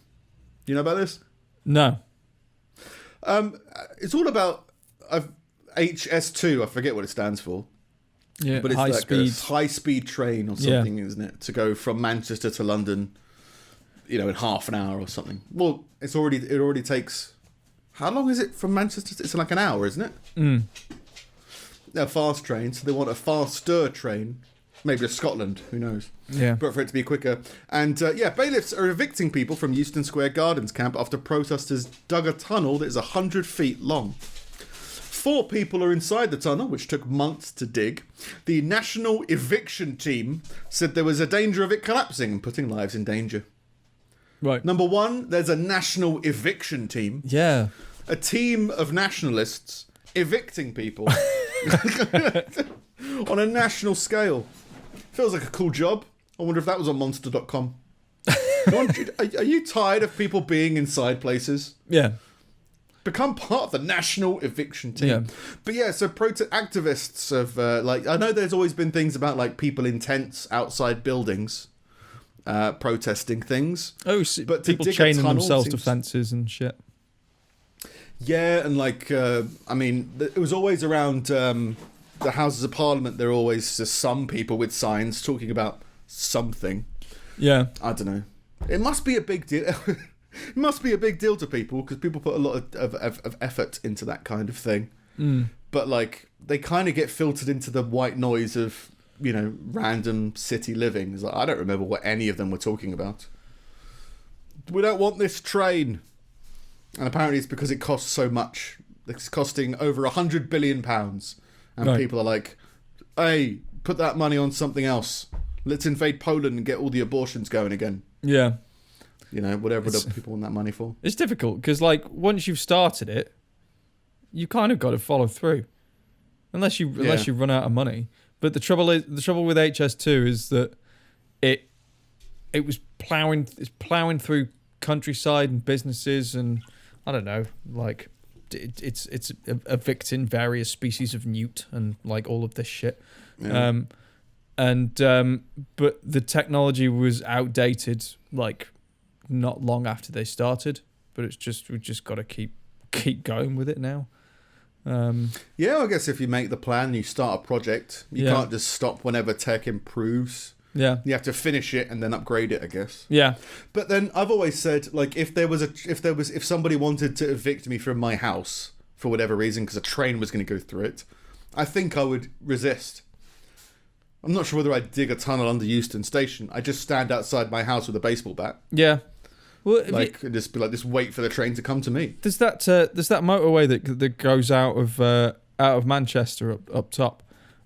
You know about this? No. It's all about HS2. I forget what it stands for. Yeah. But it's high like speed. a high-speed train or something, isn't it? To go from Manchester to London, in half an hour or something. Well, it already takes... How long is it from Manchester? It's like an hour, isn't it? Mm. They're a fast train, so they want a faster train. Maybe to Scotland, who knows? Yeah. But for it to be quicker. And, bailiffs are evicting people from Euston Square Gardens camp after protesters dug a tunnel that is 100 feet long. 4 people are inside the tunnel, which took months to dig. The National Eviction Team said there was a danger of it collapsing and putting lives in danger. Right. Number 1, there's a National Eviction Team. Yeah. A team of nationalists evicting people on a national scale. Feels like a cool job. I wonder if that was on monster.com. Are you tired of people being inside places? Yeah. Become part of the National Eviction Team. Yeah. But yeah, so activists of, I know there's always been things about, like, people in tents outside buildings protesting things. Oh, but people chaining themselves to fences and shit. Yeah, and it was always around the Houses of Parliament. There are always just some people with signs talking about something. Yeah. I don't know. It must be a big deal. It must be a big deal to people because people put a lot of effort into that kind of thing. Mm. But they kind of get filtered into the white noise of random city living. It's like, I don't remember what any of them were talking about. We don't want this train. And apparently it's because it costs so much. It's costing over £100 billion. And Right. people are like, hey, put that money on something else. Let's invade Poland and get all the abortions going again. Yeah. Whatever the people want that money for. It's difficult because, once you've started it, you kind of got to follow through, unless you run out of money. But the trouble with HS2 is that it was plowing through countryside and businesses, and I don't know, it's evicting various species of newt and all of this shit. Yeah. But the technology was outdated not long after they started, but we've just got to keep going with it now. Yeah, I guess if you make the plan, you start a project, you can't just stop whenever tech improves. Yeah, you have to finish it and then upgrade it, I guess. Yeah, but then I've always said, if somebody wanted to evict me from my house for whatever reason because a train was going to go through it, I think I would resist. I'm not sure whether I'd dig a tunnel under Euston Station. I just stand outside my house with a baseball bat. Yeah. Well, and just be like, just wait for the train to come to me. There's that motorway that goes out of Manchester up top,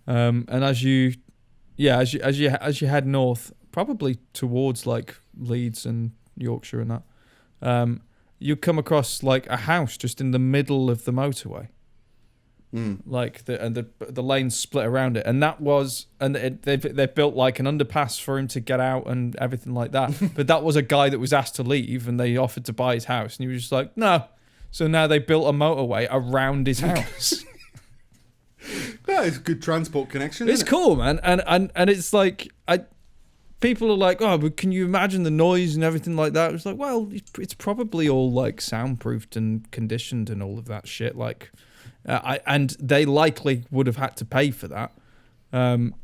and as you head north, probably towards Leeds and Yorkshire and that, you come across a house just in the middle of the motorway. Mm. The lanes split around it, and they built an underpass for him to get out and everything like that. But that was a guy that was asked to leave, and they offered to buy his house, and he was just like, no. So now they built a motorway around his house. Yeah, it's a good transport connection. It's cool, man, and it's people are like, oh, but can you imagine the noise and everything like that? It's like, well, it's probably all soundproofed and conditioned and all of that shit, and they likely would have had to pay for that, and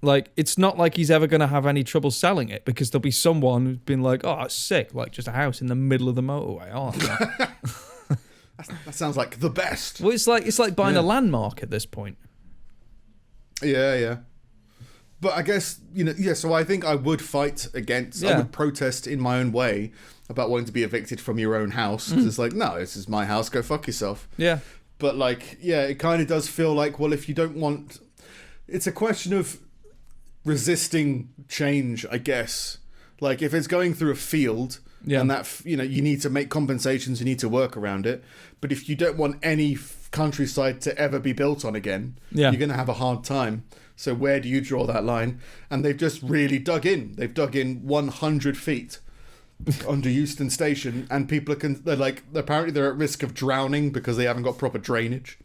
Like, it's not like he's ever going to have any trouble selling it because there'll be someone who's been like, oh, that's sick. Like, just a house in the middle of the motorway. Oh, that sounds like the best. Well, it's like buying a landmark at this point. Yeah. But I guess, so I think I would fight against, I would protest in my own way about wanting to be evicted from your own house. 'Cause it's like, no, this is my house, go fuck yourself. Yeah. But like, it kind of does feel like, well, if you don't want, it's a question of resisting change, I guess. Like, if it's going through a field and that, you need to make compensations, you need to work around it. But if you don't want any countryside to ever be built on again, you're going to have a hard time. So where do you draw that line? And they've just really dug in. They've dug in 100 feet under Euston Station, and people apparently they're at risk of drowning because they haven't got proper drainage,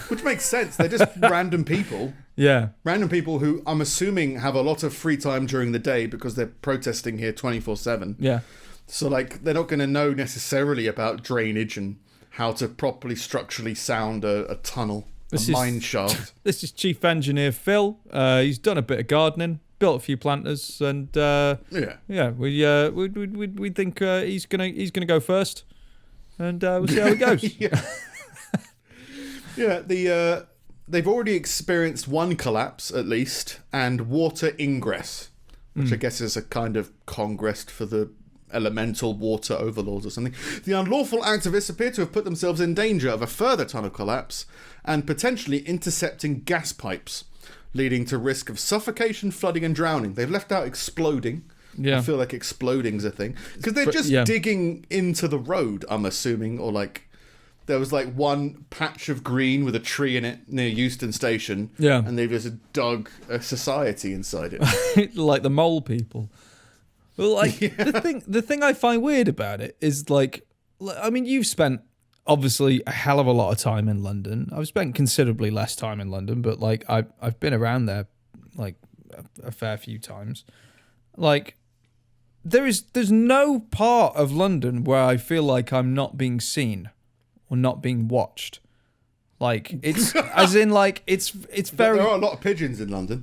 which makes sense. They're just random people. Yeah. Random people who I'm assuming have a lot of free time during the day because they're protesting here 24/7. Yeah. So like, they're not going to know necessarily about drainage and how to properly structurally sound a tunnel. Mine shaft. This is Chief Engineer Phil. He's done a bit of gardening, built a few planters, and we think he's gonna go first, and we'll see how it goes. They've already experienced one collapse at least, and water ingress, which I guess is a kind of congress for the elemental water overlords or something. The unlawful activists appear to have put themselves in danger of a further tunnel collapse and potentially intercepting gas pipes, leading to risk of suffocation, flooding and drowning. They've left out exploding. I feel like exploding's a thing. Because they're just digging into the road, I'm assuming, or like there was like one patch of green with a tree in it near Euston Station, and they've just dug a society inside it. Like the mole people. Well, like the thing I find weird about it is like, I mean, you've spent obviously a hell of a lot of time in London. I've spent considerably less time in London, but like I've been around there like a fair few times. Like there's no part of London where I feel like I'm not being seen or not being watched. Like it's as in like it's very. There are a lot of pigeons in London.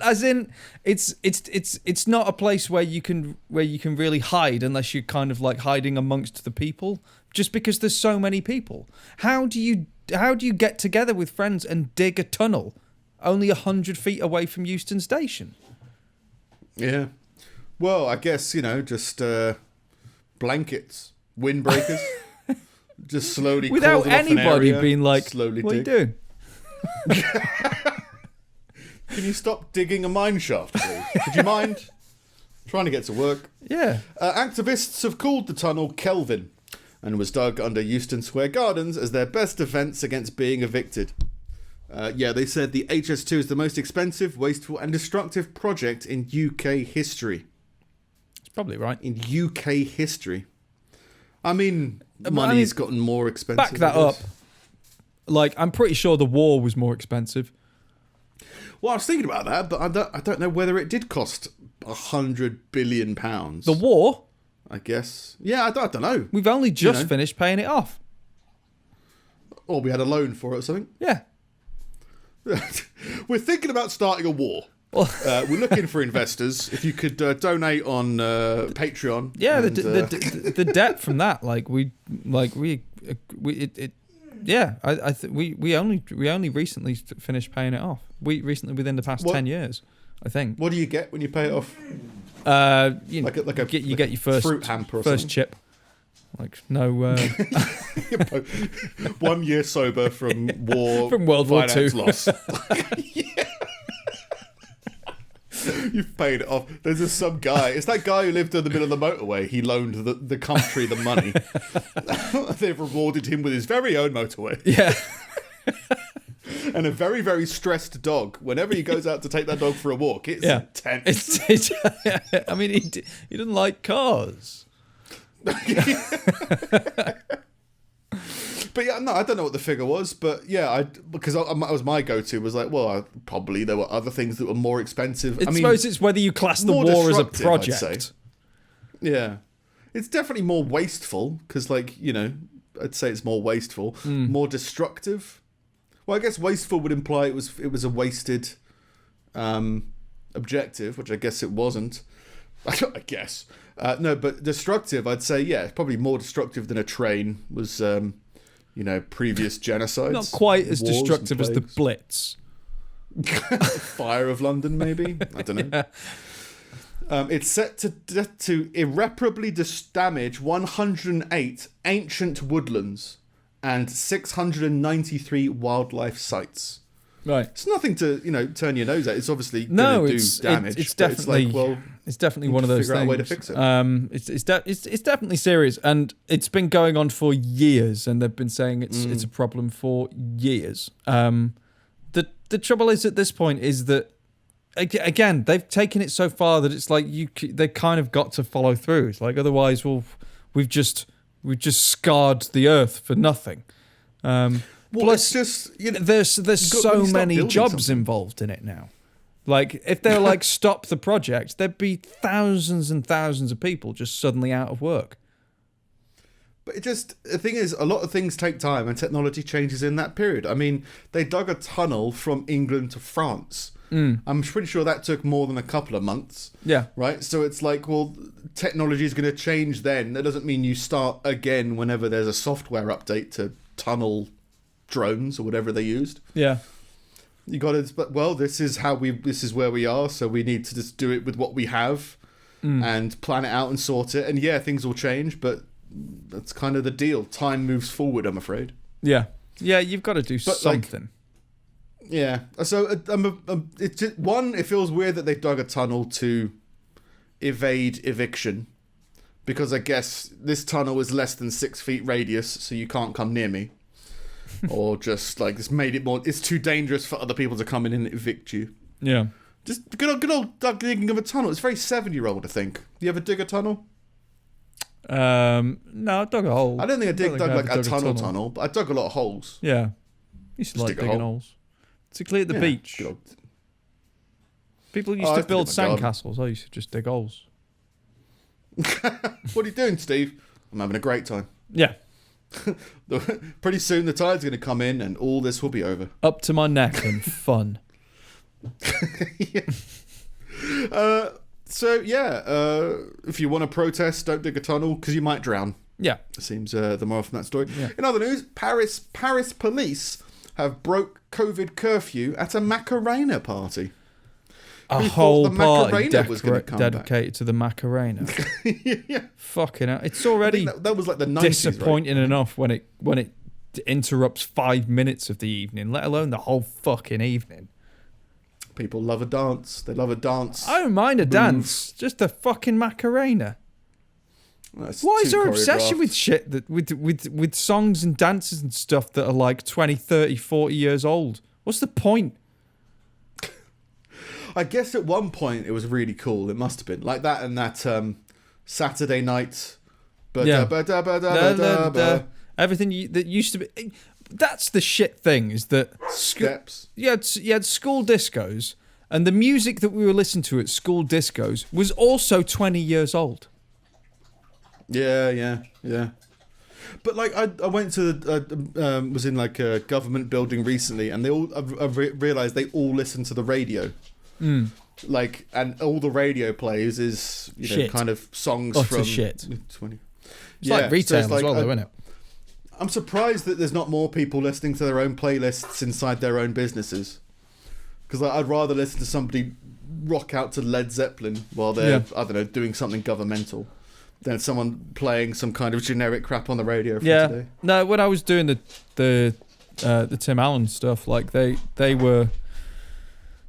As in it's not a place where you can really hide unless you're kind of like hiding amongst the people. Just because there's so many people, how do you get together with friends and dig a tunnel only 100 feet away from Euston Station? Yeah. Well, I guess just blankets, windbreakers. Just slowly without anybody being like, slowly what dig. Are you doing? Can you stop digging a mine shaft, please? Would you mind? Trying to get to work. Yeah. Activists have called the tunnel Kelvin and was dug under Euston Square Gardens as their best defence against being evicted. They said the HS2 is the most expensive, wasteful and destructive project in UK history. It's probably right. In UK history. I mean, money's gotten more expensive. Back that up. Like, I'm pretty sure the war was more expensive. Well, I was thinking about that, but I don't know whether it did cost £100 billion. The war? I guess. Yeah, I don't know. We've only just finished paying it off. Or we had a loan for it or something. Yeah. We're thinking about starting a war. We're looking for investors. If you could donate on Patreon. Yeah, the debt from that, we only recently finished paying it off. Within the past 10 years, I think. What do you get when you pay it off? You get your first fruit hamper or first something. chip. Like no 1 year sober from war from World War II loss. You've paid it off. There's just some guy. It's that guy who lived in the middle of the motorway. He loaned the country the money. They've rewarded him with his very own motorway. Yeah. And a very, very stressed dog. Whenever he goes out to take that dog for a walk, it's intense. I mean, he doesn't like cars. But yeah, no, I don't know what the figure was, but yeah, because that was my go-to was like, well, probably there were other things that were more expensive. I suppose it's whether you class the war as a project. I'd say. Yeah, it's definitely more wasteful because, like, I'd say it's more wasteful, more destructive. Well, I guess wasteful would imply it was a wasted objective, which I guess it wasn't. I guess. No, but destructive, I'd say, yeah, probably more destructive than a train was, previous genocides. Not quite as wars destructive as the Blitz. Fire of London, maybe? I don't know. Yeah. It's set to irreparably damage 108 ancient woodlands and 693 wildlife sites. Right. It's nothing to, turn your nose at. It's obviously going to do damage. It's definitely, it's definitely one of those things. Figure out a way to fix it. It's definitely serious, and it's been going on for years, and they've been saying it's a problem for years. The trouble is at this point is that, again, they've taken it so far that it's like they kind of got to follow through. It's like, otherwise, we've just scarred the earth for nothing. Well, plus, it's just there's so many jobs involved in it now. Like, if they're like stop the project, there'd be thousands and thousands of people just suddenly out of work. But the thing is, a lot of things take time, and technology changes in that period. I mean, they dug a tunnel from England to France. I'm pretty sure that took more than a couple of months. Yeah. Right? So it's like, well, technology is going to change then. That doesn't mean you start again whenever there's a software update to tunnel drones or whatever they used. Yeah. You got to, but well, this is where we are, so we need to just do it with what we have and plan it out and sort it. And yeah, things will change, but that's kind of the deal. Time moves forward, I'm afraid. Yeah. Yeah, you've got to do something. Yeah. So it feels weird that they dug a tunnel to evade eviction, because I guess this tunnel is less than 6 feet radius, so you can't come near me. Or just like it's too dangerous for other people to come in and evict you. Yeah. Just good old digging of a tunnel. It's very 7-year-old, I think. Do you ever dig a tunnel? No, I dug a hole. I don't think I dug like a tunnel, but I dug a lot of holes. Yeah. Used to like digging holes. Particularly at the beach. People used to build sandcastles. I used to just dig holes. What are you doing, Steve? I'm having a great time. Yeah. Pretty soon the tide's going to come in and all this will be over. Up to my neck in fun. If you want to protest, don't dig a tunnel because you might drown. Yeah. It seems the moral from that story. Yeah. In other news, Paris police have broke COVID curfew at a Macarena party. A whole party dedicated to the Macarena. Yeah. Fucking hell. It's already that was like the 90s, disappointing enough when it interrupts 5 minutes of the evening, let alone the whole fucking evening. People love a dance. They love a dance. I don't mind a dance. Just the fucking Macarena. Why is there obsession with shit that with songs and dances and stuff that are like 20, 30, 40 years old? What's the point? I guess at one point it was really cool. It must have been like that and that Saturday night. Everything that used to be. That's the shit thing, is that steps. You had school discos, and the music that we were listening to at school discos was also 20 years old. Yeah. But like I went to was in like a government building recently, and I've realized they all listen to the radio. Like, and all the radio plays is kind of songs from shit. 20. It's like retail as well, though, isn't it? I'm surprised that there's not more people listening to their own playlists inside their own businesses. Because I'd rather listen to somebody rock out to Led Zeppelin while they're I don't know, doing something governmental than someone playing some kind of generic crap on the radio from today. No, when I was doing the Tim Allen stuff, like they were.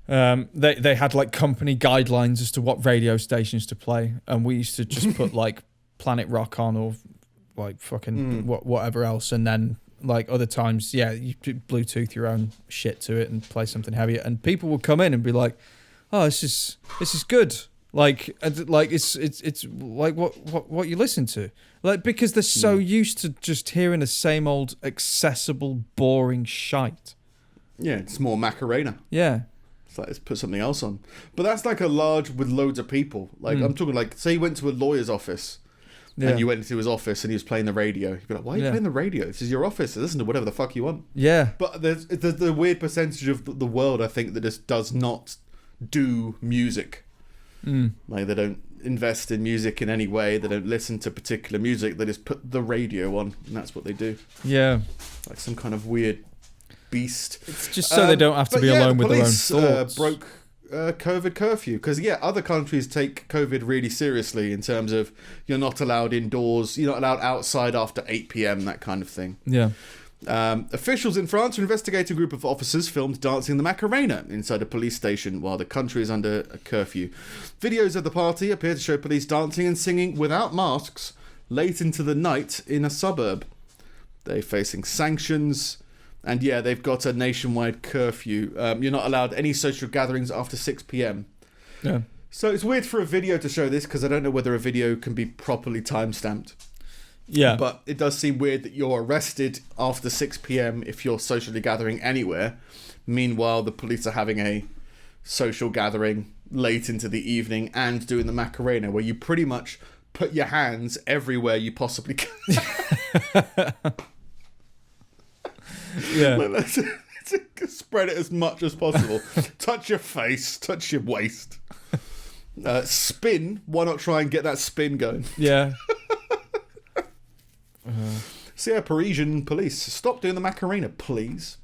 They had like company guidelines as to what radio stations to play, and we used to just put like Planet Rock on or like fucking whatever else, and then like other times, you Bluetooth your own shit to it and play something heavier, and people would come in and be like, "Oh, this is good." Like it's like what you listen to, like, because they're so used to just hearing the same old accessible, boring shite. Yeah, it's more Macarena. Yeah. Like, let's put something else on. But that's like a large with loads of people. Like I'm talking like, say you went to a lawyer's office and you went into his office and he was playing the radio. You'd be like, why are you playing the radio? This is your office. Listen to whatever the fuck you want. Yeah. But there's the weird percentage of the world, I think, that just does not do music. Like, they don't invest in music in any way. They don't listen to particular music. They just put the radio on, and that's what they do. Yeah. Like some kind of weird beast. It's just so they don't have to be alone with their own thoughts. Broke COVID curfew because other countries take COVID really seriously in terms of you're not allowed indoors, you're not allowed outside after 8 p.m, that kind of thing. Yeah. Officials in France are investigating a group of officers filmed dancing the Macarena inside a police station while the country is under a curfew. Videos of the party appear to show police dancing and singing without masks late into the night in a suburb. They're facing sanctions, and they've got a nationwide curfew. You're not allowed any social gatherings after 6 p.m. Yeah. So it's weird for a video to show this because I don't know whether a video can be properly time-stamped. Yeah. But it does seem weird that you're arrested after 6 p.m. if you're socially gathering anywhere. Meanwhile, the police are having a social gathering late into the evening and doing the Macarena, where you pretty much put your hands everywhere you possibly can. Yeah. Spread it as much as possible. Touch your face, touch your waist. Spin. Why not try and get that spin going? Yeah. So Parisian police, stop doing the Macarena, please.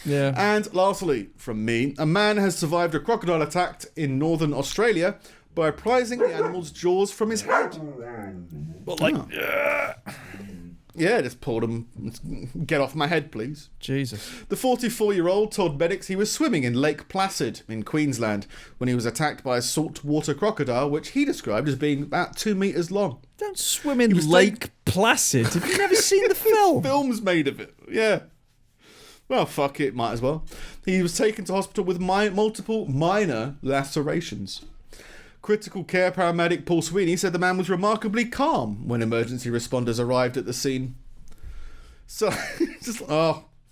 Yeah. And lastly, from me, a man has survived a crocodile attack in northern Australia by prizing the animal's jaws from his head. Well, like, Yeah, just pulled him. Get off my head, please. Jesus. The 44-year-old told medics he was swimming in Lake Placid in Queensland when he was attacked by a saltwater crocodile, which he described as being about 2 meters long. Don't swim in Lake Placid. Have you never seen the film? Film's made of it. Yeah. Well, fuck it, might as well. He was taken to hospital with multiple minor lacerations. Critical care paramedic Paul Sweeney said the man was remarkably calm when emergency responders arrived at the scene. So, just,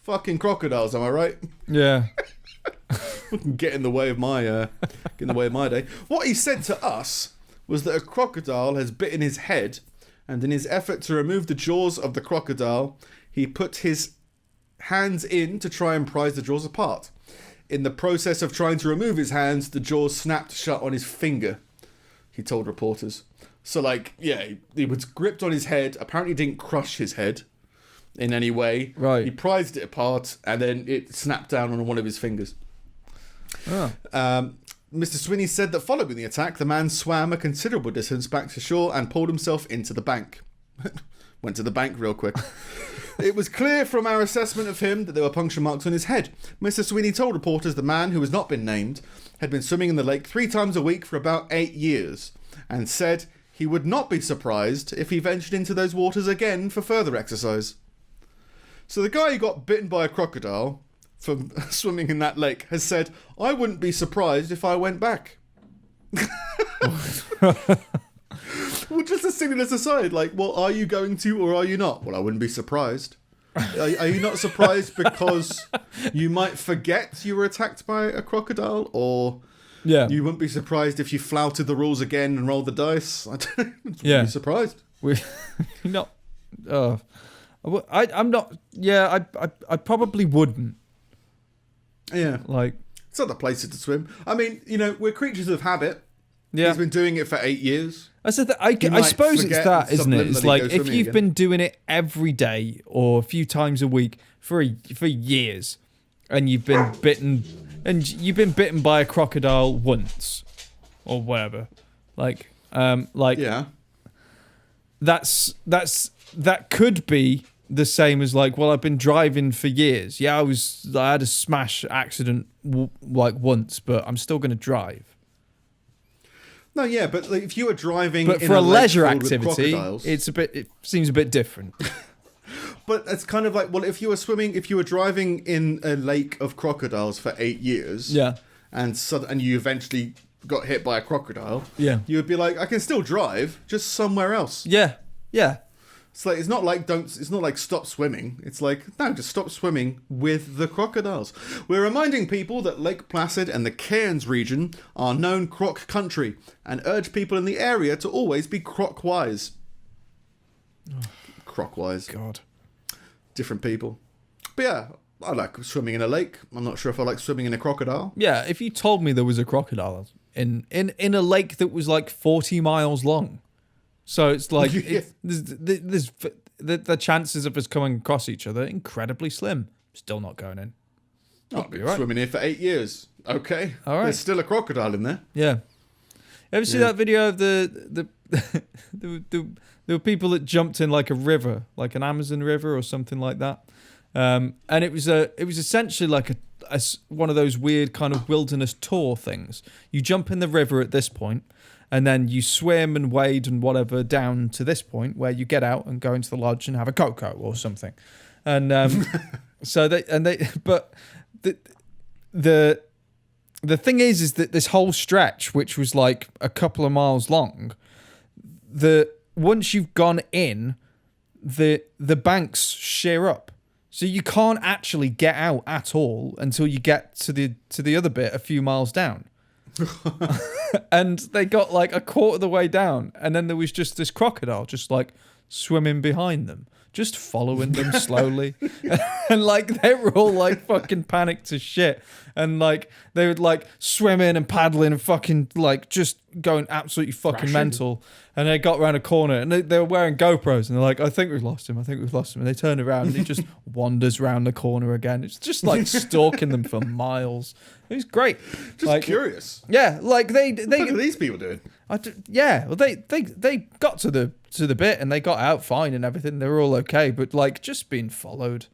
fucking crocodiles, am I right? Yeah. Get in the way of my day. What he said to us was that a crocodile has bitten his head, and in his effort to remove the jaws of the crocodile, he put his hands in to try and prise the jaws apart. In the process of trying to remove his hands, the jaws snapped shut on his finger, he told reporters. So, he was gripped on his head, apparently didn't crush his head in any way. Right. He prized it apart, and then it snapped down on one of his fingers. Oh. Mr. Sweeney said that following the attack, the man swam a considerable distance back to shore and pulled himself into the bank. Went to the bank real quick. It was clear from our assessment of him that there were puncture marks on his head. Mr. Sweeney told reporters the man, who has not been named, had been swimming in the lake 3 times a week for about 8 years, and said he would not be surprised if he ventured into those waters again for further exercise. So the guy who got bitten by a crocodile from swimming in that lake has said, I wouldn't be surprised if I went back. Well, just a silliness aside, are you going to or are you not? Well, I wouldn't be surprised. Are you not surprised because you might forget you were attacked by a crocodile? Or you wouldn't be surprised if you flouted the rules again and rolled the dice? I don't be surprised. I'm not. Yeah, I probably wouldn't. Yeah. It's other places to swim. I mean, we're creatures of habit. Yeah. He's been doing it for 8 years. I suppose it's that, isn't it? It's like if you've been doing it every day or a few times a week for years, and you've been bitten by a crocodile once or whatever, that could be the same as I've been driving for years. Yeah, I had a smash accident once, but I'm still going to drive. No, yeah, but if you were driving, but for a leisure activity, it seems a bit different. But it's kind of if you were driving in a lake of crocodiles for 8 years, and you eventually got hit by a crocodile, you would be like, I can still drive, just somewhere else. Yeah. It's not like stop swimming. It's no, just stop swimming with the crocodiles. We're reminding people that Lake Placid and the Cairns region are known croc country and urge people in the area to always be croc-wise. Croc-wise. God. Different people. But yeah, I like swimming in a lake. I'm not sure if I like swimming in a crocodile. Yeah, if you told me there was a crocodile in a lake that was like 40 miles long, so it's like there's the chances of us coming across each other incredibly slim. Still not going in. I've been swimming here for 8 years. Okay, all right. There's still a crocodile in there. Yeah. Ever see that video of there were people that jumped in like a river, like an Amazon river or something like that, and it was essentially like a one of those weird kind of wilderness tour things. You jump in the river at this point, and then you swim and wade and whatever down to this point where you get out and go into the lodge and have a cocoa or something, and but the thing is that this whole stretch, which was like a couple of miles long, once you've gone in, the banks shear up, so you can't actually get out at all until you get to the other bit a few miles down. And they got like a quarter of the way down, and then there was just this crocodile just like swimming behind them, just following them slowly. And like they were all like fucking panicked as shit, and like they would like swim in and paddling and fucking like just going absolutely fucking mental. And they got around a corner, and they were wearing GoPros, and they're like, I think we've lost him. And they turned around, and he just wanders around the corner again. It's just like stalking them for miles. It was great. Just like, curious. Yeah, like they what are these people doing? Well, they got to the bit, and they got out fine and everything. They were all okay, but like just being followed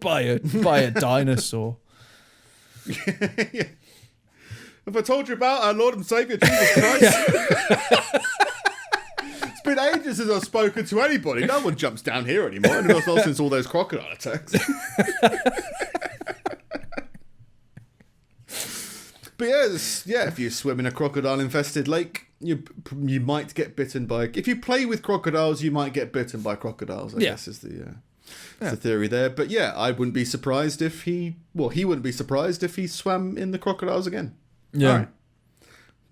by a dinosaur. Yeah. Have I told you about our Lord and Saviour Jesus Christ? It's been ages since I've spoken to anybody. No one jumps down here anymore. And not since all those crocodile attacks. But yeah, if you swim in a crocodile-infested lake, you might get bitten by. If you play with crocodiles, you might get bitten by crocodiles. I guess is the theory there. But yeah, I wouldn't be surprised if he wouldn't be surprised if he swam in the crocodiles again. Yeah. All right.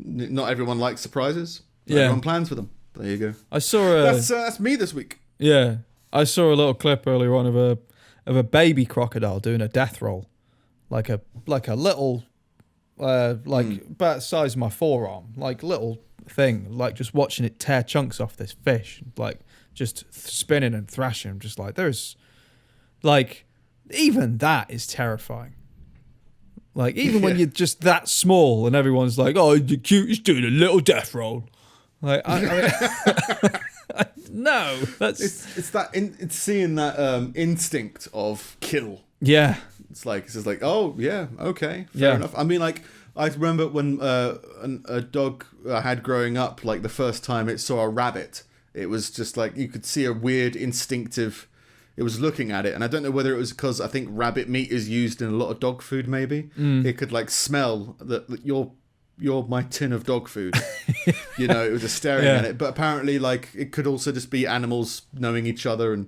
Not everyone likes surprises. Not everyone plans for them. There you go. I saw that's me this week. Yeah, I saw a little clip earlier on of a baby crocodile doing a death roll, like a little, about the size of my forearm, like little thing, like just watching it tear chunks off this fish, like just spinning and thrashing. I'm just like, there's, like, even that is terrifying. Like, even when you're just that small and everyone's like, oh, you're cute, he's doing a little death roll. Like, I mean, no, that's... It's seeing that instinct of kill. Yeah. It's just like, oh, yeah, okay, fair enough. I mean, like, I remember when a dog I had growing up, like, the first time it saw a rabbit, it was just like, you could see a weird instinctive... It was looking at it, and I don't know whether it was because I think rabbit meat is used in a lot of dog food, maybe. It could, like, smell that you're my tin of dog food. You know, it was just staring at it. But apparently, like, it could also just be animals knowing each other and,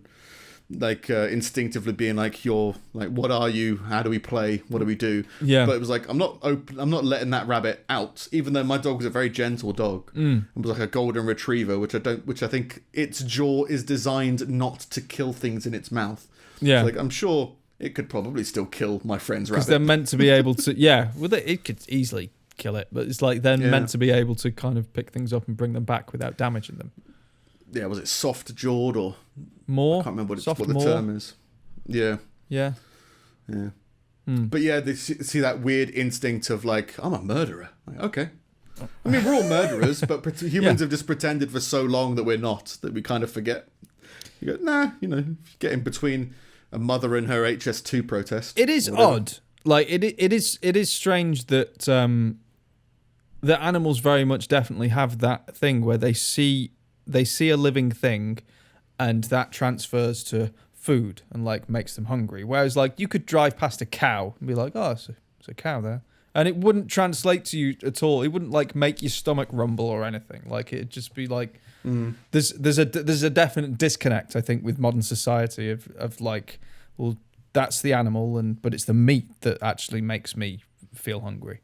like, instinctively being like, you're, like, what are you? How do we play? What do we do? Yeah. But it was like, I'm not letting that rabbit out, even though my dog was a very gentle dog. It was like a golden retriever, which I think its jaw is designed not to kill things in its mouth. Yeah. So, like, I'm sure it could probably still kill my friend's rabbit. Because they're meant to be able to, well, it could easily kill it, but it's like they're meant to be able to kind of pick things up and bring them back without damaging them. Yeah, was it soft jawed or more? I can't remember what the term is. Yeah. Yeah. Yeah. But yeah, they see that weird instinct of like, I'm a murderer. Like, okay. I mean, we're all murderers, but humans have just pretended for so long that we're not, that we kind of forget. You go, nah, you know, get in between a mother and her HS2 protest. It is odd. Like it is strange that that animals very much definitely have that thing where they see a living thing and that transfers to food and like makes them hungry. Whereas like you could drive past a cow and be like, oh, it's a cow there. And it wouldn't translate to you at all. It wouldn't like make your stomach rumble or anything. Like it'd just be like, there's a definite disconnect, I think, with modern society of like, well, that's the animal but it's the meat that actually makes me feel hungry.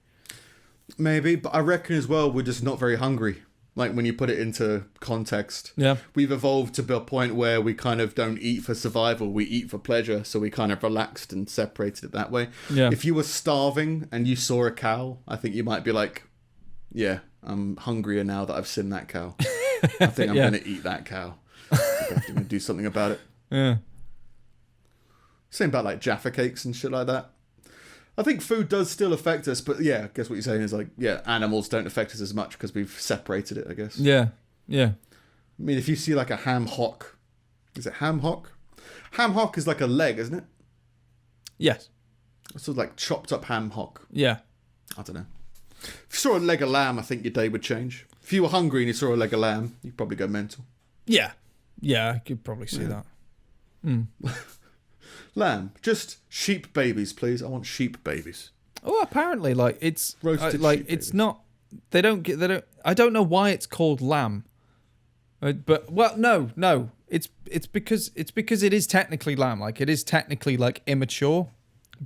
Maybe, but I reckon as well we're just not very hungry. Like when you put it into context. Yeah. We've evolved to a point where we kind of don't eat for survival, we eat for pleasure. So we kind of relaxed and separated it that way. Yeah. If you were starving and you saw a cow, I think you might be like, yeah, I'm hungrier now that I've seen that cow. I think I'm going to eat that cow. I'm going to do something about it. Yeah. Same about like Jaffa cakes and shit like that. I think food does still affect us, but yeah, I guess what you're saying is like, yeah, animals don't affect us as much because we've separated it, I guess. Yeah. Yeah. I mean, if you see like a ham hock, is it ham hock? Ham hock is like a leg, isn't it? Yes. Sort of like chopped up ham hock. Yeah. I don't know. If you saw a leg of lamb, I think your day would change. If you were hungry and you saw a leg of lamb, you'd probably go mental. Yeah. Yeah, I could probably see that. Mm. Lamb. Just sheep babies, please. I want sheep babies. Oh, apparently, like it's Roasted like sheep it's babies. not. They don't. I don't know why it's called lamb. But well, no. It's because it is technically lamb. Like it is technically like immature.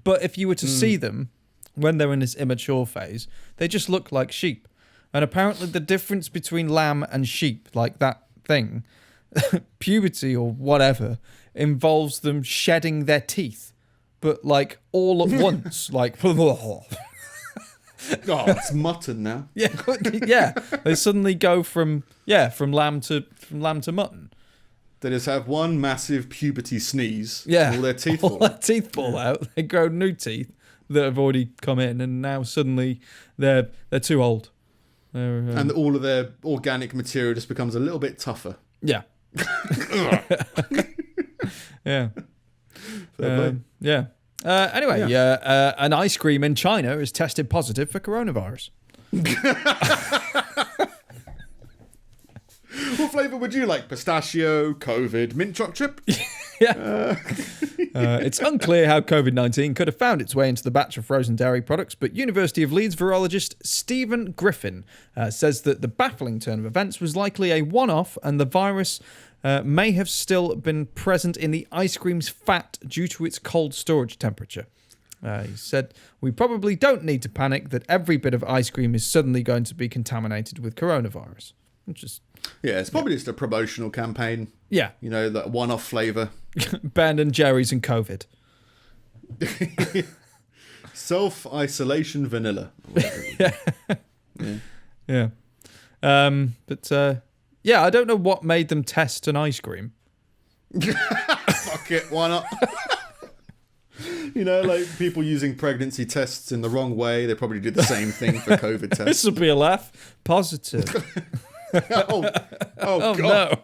But if you were to see them when they're in this immature phase, they just look like sheep. And apparently, the difference between lamb and sheep, like that thing, puberty or whatever, involves them shedding their teeth, but like all at once, like. Oh, it's mutton now. Yeah. They suddenly go from lamb to mutton. They just have one massive puberty sneeze. Yeah, and all their teeth all fall their out. teeth fall out. They grow new teeth that have already come in, and now suddenly they're too old. And all of their organic material just becomes a little bit tougher. Yeah. Yeah. Yeah. Anyway, an ice cream in China is tested positive for coronavirus. What flavour would you like? Pistachio, COVID, mint chocolate chip? Yeah. It's unclear how COVID-19 could have found its way into the batch of frozen dairy products, but University of Leeds virologist Stephen Griffin says that the baffling turn of events was likely a one-off and the virus may have still been present in the ice cream's fat due to its cold storage temperature. He said, "We probably don't need to panic that every bit of ice cream is suddenly going to be contaminated with coronavirus." Which is... Yeah, it's probably just a promotional campaign. Yeah. You know, that one-off flavour. Ben and Jerry's and COVID. Self-isolation vanilla. Yeah. But I don't know what made them test an ice cream. Fuck it, why not? You know, like people using pregnancy tests in the wrong way. They probably did the same thing for COVID tests. This will be a laugh. Positive. oh God. No.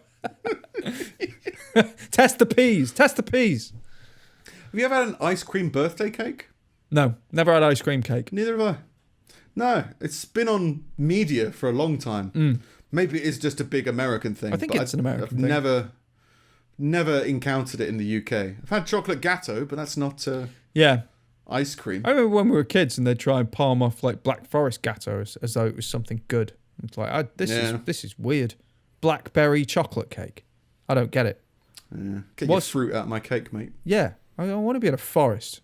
Test the peas. Test the peas. Have you ever had an ice cream birthday cake? No, never had ice cream cake. Neither have I. No, it's been on media for a long time. Maybe it is just a big American thing. I think it's an American I've thing. never encountered it in the UK. I've had chocolate gatto, but that's not ice cream. I remember when we were kids and they'd try and palm off like Black Forest gatto as though it was something good. It's like, this is weird. Blackberry chocolate cake. I don't get it. Yeah. Get your fruit out of my cake, mate. Yeah, I want to be in a forest.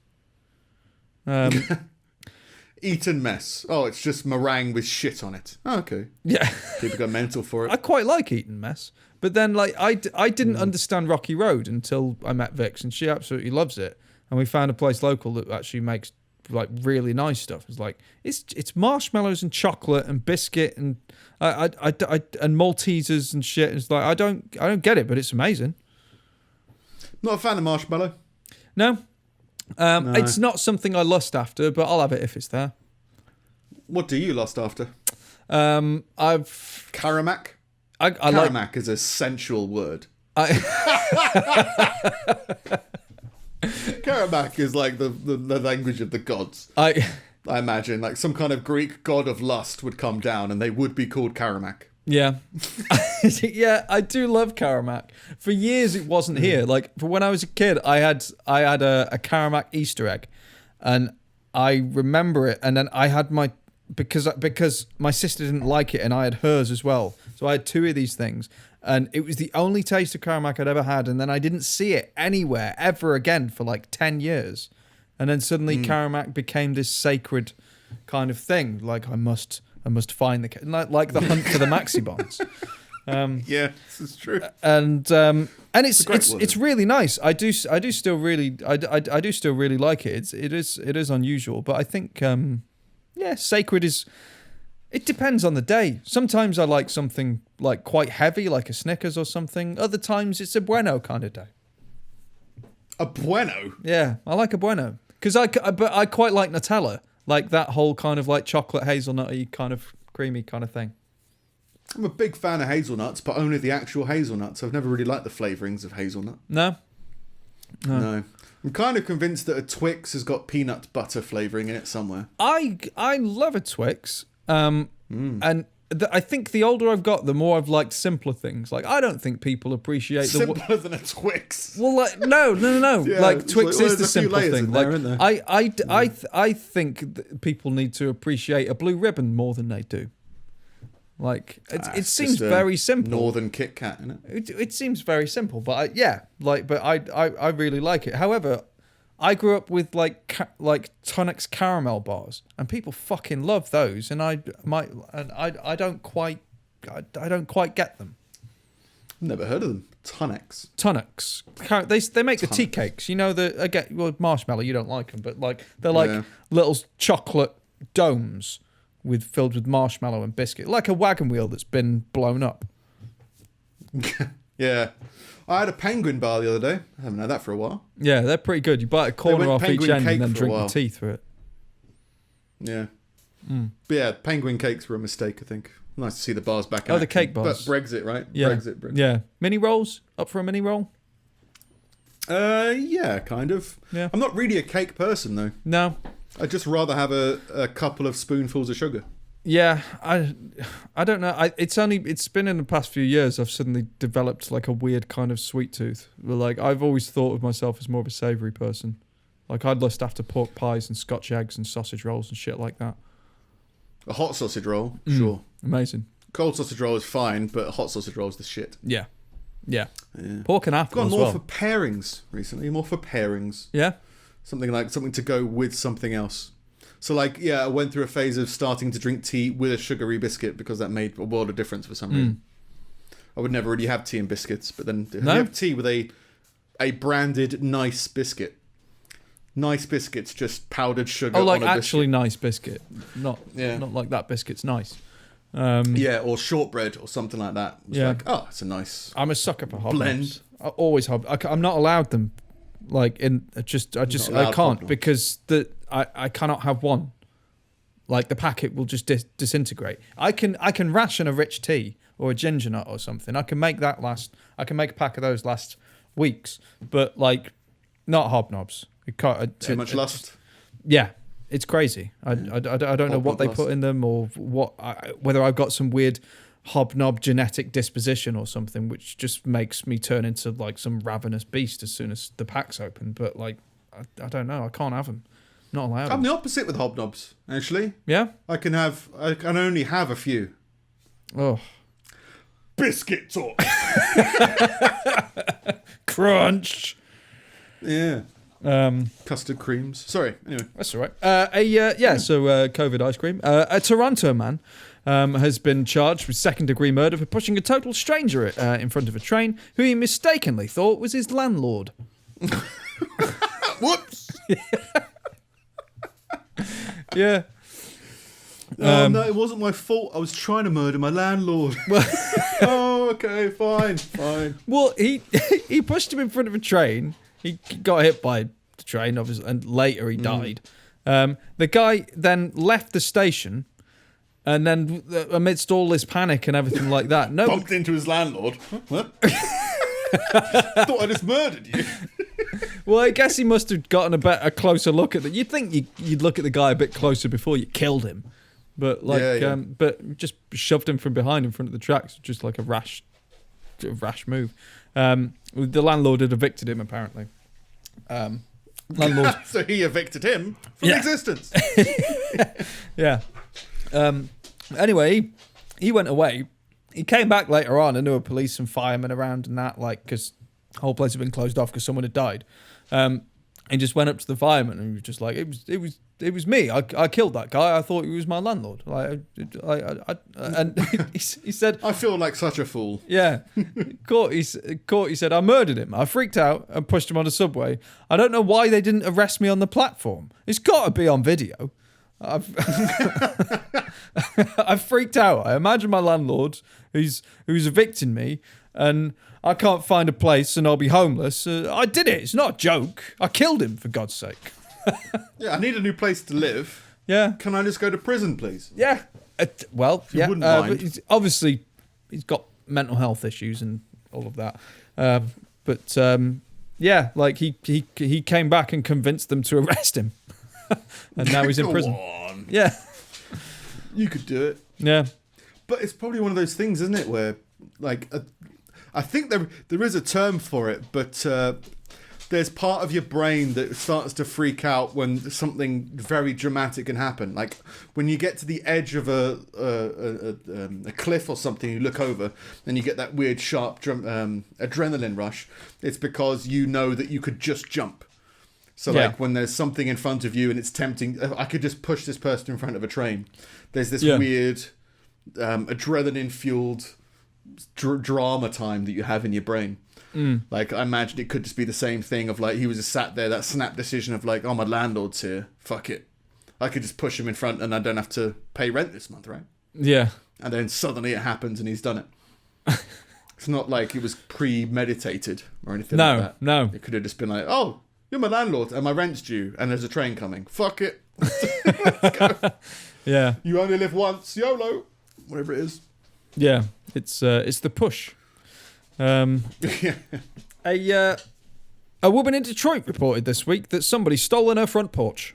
Eton mess. Oh, it's just meringue with shit on it. Oh, okay. Yeah. People go mental for it. I quite like Eton mess. But then like I didn't understand Rocky Road until I met Vix, and she absolutely loves it. And we found a place local that actually makes like really nice stuff. It's like it's marshmallows and chocolate and biscuit and and Maltesers and shit. It's like I don't get it, but it's amazing. Not a fan of marshmallow. No. It's not something I lust after, but I'll have it if it's there. What do you lust after? I've Karamak. I like Karamak is a sensual word. Karamak is like the language of the gods. I imagine like some kind of Greek god of lust would come down and they would be called Karamak. Yeah. Yeah, I do love Karamak. For years it wasn't here. Like for when I was a kid, I had a Karamak Easter egg, and I remember it. And then I had my because my sister didn't like it, and I had hers as well. So I had two of these things, and it was the only taste of Karamak I'd ever had. And then I didn't see it anywhere ever again for like 10 years. And then suddenly Karamak became this sacred kind of thing. Like I must and must find the like the hunt for the maxi bonds. Yeah, this is true. And it's really nice. I do still really like it. It is unusual, but I think sacred is. It depends on the day. Sometimes I like something like quite heavy, like a Snickers or something. Other times it's a bueno kind of day. A bueno? Yeah, I like a bueno because but I quite like Nutella, like that whole kind of like chocolate hazelnutty kind of creamy kind of thing. I'm a big fan of hazelnuts, but only the actual hazelnuts. I've never really liked the flavourings of hazelnut. No. I'm kind of convinced that a Twix has got peanut butter flavouring in it somewhere. I love a Twix. And I think the older I've got, the more I've liked simpler things. Like, I don't think people appreciate simpler than a Twix. Well, like no. Yeah, like Twix like, is the simple thing. There, I think that people need to appreciate a blue ribbon more than they do. Like it seems very simple. Northern Kit Kat, isn't it? It seems very simple, but I really like it. However, I grew up with like Tonics caramel bars, and people fucking love those, and I don't quite get them. Never heard of them. Tonics. They make the tea cakes. You know marshmallow. You don't like them, but like they're like little chocolate domes filled with marshmallow and biscuit, like a wagon wheel that's been blown up. Yeah. I had a penguin bar the other day. I haven't had that for a while. Yeah, they're pretty good. You bite a corner off each end and then drink the tea through it. Yeah. But yeah, penguin cakes were a mistake, I think. Nice to see the bars back out. Oh, the cake bars. But Brexit, right? Yeah. Brexit. Yeah. Mini rolls? Up for a mini roll? Yeah, kind of. Yeah. I'm not really a cake person, though. No. I'd just rather have a couple of spoonfuls of sugar. Yeah, I don't know. It's been in the past few years I've suddenly developed like a weird kind of sweet tooth. Like I've always thought of myself as more of a savoury person. Like I'd lust after pork pies and Scotch eggs and sausage rolls and shit like that. A hot sausage roll, sure. Amazing. Cold sausage roll is fine, but a hot sausage roll is the shit. Yeah. Pork and apple. I've gone as more well. for pairings recently. More for pairings. Yeah. Something to go with something else. So I went through a phase of starting to drink tea with a sugary biscuit because that made a world of difference for some reason. I would never really have tea and biscuits, but then you have tea with a branded nice biscuit. Nice biscuits, just powdered sugar. Oh, like on a actually biscuit. Nice biscuit, not like that biscuit's nice. Or shortbread or something like that. It's a nice. I'm a sucker for hobnobs. Blend. I always I'm not allowed them. Like I can't because I cannot have one. Like the packet will just disintegrate. I can ration a rich tea or a ginger nut or something. I can make that last. I can make a pack of those last weeks, but like not hobnobs. Too much lust. Yeah, it's crazy. I don't know what they put in them or whether I've got some weird hobnob genetic disposition or something, which just makes me turn into like some ravenous beast as soon as the pack's open. But like, I don't know. I can't have them. Not allowed. I'm the opposite with hobnobs, actually. Yeah? I can only have a few. Oh. Biscuit talk. Crunch. Yeah. Custard creams. Sorry. Anyway. That's all right. So COVID ice cream. A Toronto man has been charged with second-degree murder for pushing a total stranger in front of a train who he mistakenly thought was his landlord. Whoops. Yeah. No, it wasn't my fault. I was trying to murder my landlord. Oh, okay, fine. Well, he pushed him in front of a train. He got hit by the train, obviously, and later he died. The guy then left the station, and then amidst all this panic and everything like that, bumped into his landlord. What? Thought I just murdered you. Well, I guess he must have gotten a closer look at it. You'd think you'd look at the guy a bit closer before you killed him, but but just shoved him from behind in front of the tracks, just like a rash move. The landlord had evicted him, apparently. Landlord. So he evicted him from existence. Yeah. Anyway, he went away. He came back later on, and there were police and firemen around and that, like, because the whole place had been closed off because someone had died. And And just went up to the fireman and he was just like, it was me. I killed that guy. I thought he was my landlord. And he said, I feel like such a fool. Yeah. He said, I murdered him. I freaked out and pushed him on the subway. I don't know why they didn't arrest me on the platform. It's got to be on video. I freaked out. I imagine my landlord who's evicting me, and I can't find a place and I'll be homeless. I did it. It's not a joke. I killed him, for God's sake. Yeah, I need a new place to live. Yeah. Can I just go to prison, please? Yeah. Well, you wouldn't mind. But obviously, he's got mental health issues and all of that. Yeah, like he came back and convinced them to arrest him. And now he's in prison. On. Yeah. You could do it. Yeah. But it's probably one of those things, isn't it, where, like, I think there is a term for it, but there's part of your brain that starts to freak out when something very dramatic can happen. Like when you get to the edge of a cliff or something, you look over and you get that weird sharp adrenaline rush. It's because you know that you could just jump. So like when there's something in front of you and it's tempting, I could just push this person in front of a train. There's this weird adrenaline-fueled drama time that you have in your brain. Like I imagine it could just be the same thing of like he was just sat there, that snap decision of like, oh, my landlord's here, fuck it, I could just push him in front and I don't have to pay rent this month, right? Yeah. And then suddenly it happens and he's done it. It's not like it was premeditated or anything like that. No. It could have just been like, oh, you're my landlord and my rent's due and there's a train coming, fuck it. Let's go. Yeah. You only live once, YOLO, whatever it is. Yeah, it's the push. A woman in Detroit reported this week that somebody stolen her front porch.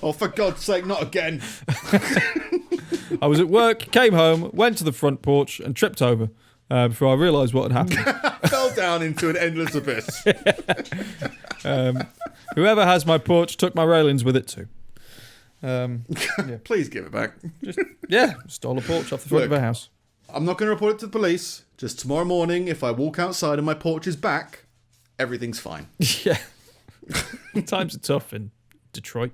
Oh, for God's sake, not again. I was at work, came home, went to the front porch and tripped over before I realised what had happened. Fell down into an endless abyss. Whoever has my porch took my railings with it too. Please give it back. Stole a porch off the front of a house. I'm not going to report it to the police. Just tomorrow morning, if I walk outside and my porch is back, everything's fine. Yeah. Times are tough in Detroit,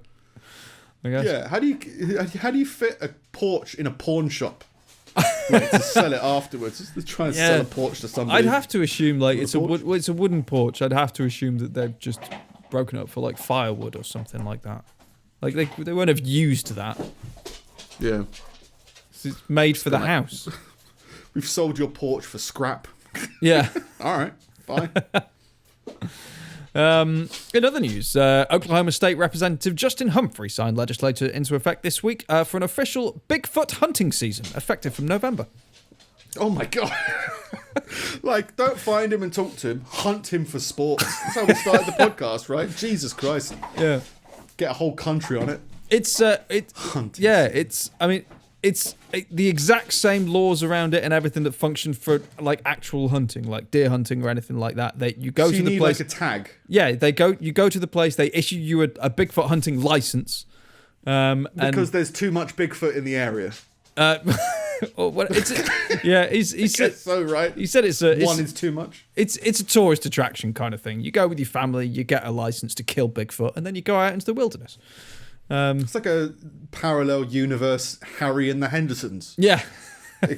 I guess. Yeah. How do you fit a porch in a pawn shop? Like, to sell it afterwards. Just to try and sell a porch to somebody. I'd have to assume like it's a wooden porch. I'd have to assume that they've just broken up for like firewood or something like that. Like they won't have used that. Yeah. It's made for the house. We've sold your porch for scrap. Yeah. All right. Fine. In other news, Oklahoma State Representative Justin Humphrey signed legislation into effect this week for an official Bigfoot hunting season, effective from November. Oh my God. Like, don't find him and talk to him. Hunt him for sport. That's how we started the podcast, right? Jesus Christ. Yeah. Get a whole country on it. Hunting. Yeah, it's the exact same laws around it and everything that function for like actual hunting, like deer hunting or anything like that. You go to the place. Like a tag. Yeah, you go to the place. They issue you a Bigfoot hunting license. Because there's too much Bigfoot in the area. He said so, right? He said it's one is too much. It's a tourist attraction kind of thing. You go with your family, you get a license to kill Bigfoot, and then you go out into the wilderness. It's like a parallel universe, Harry and the Hendersons. Yeah. You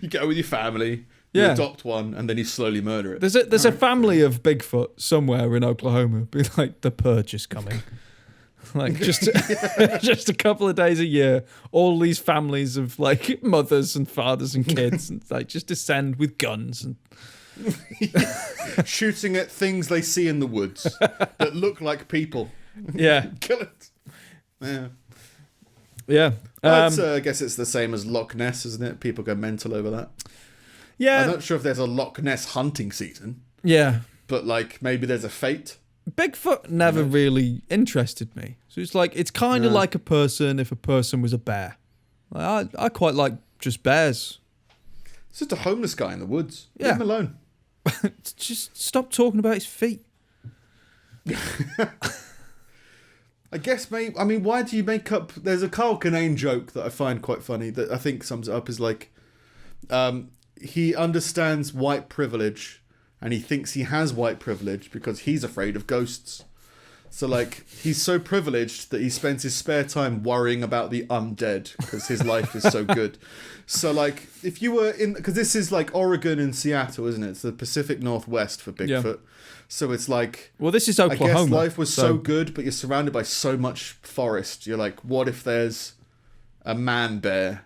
go with your family, you adopt one, and then you slowly murder it. There's a family of Bigfoot somewhere in Oklahoma. Be like, the purge is coming. Like just a couple of days a year, all these families of like mothers and fathers and kids, and like just descend with guns and shooting at things they see in the woods that look like people. Yeah, kill it. Yeah, yeah. I guess it's the same as Loch Ness, isn't it? People go mental over that. Yeah, I'm not sure if there's a Loch Ness hunting season. Yeah, but like maybe there's a fate. Bigfoot never really interested me. So it's like it's kind of like a person if a person was a bear. Like, I quite like just bears. It's just a homeless guy in the woods. Yeah. Leave him alone. Just stop talking about his feet. I guess maybe. I mean, why do you make up? There's a Carl Kinane joke that I find quite funny that I think sums it up. Is like, he understands white privilege, and he thinks he has white privilege because he's afraid of ghosts. So, like, he's so privileged that he spends his spare time worrying about the undead because his life is so good. So, like, if you were in... Because this is, like, Oregon and Seattle, isn't it? It's the Pacific Northwest for Bigfoot. Yeah. So it's like... Well, this is Oklahoma. I guess life was so good, but you're surrounded by so much forest. You're like, what if there's a man-bear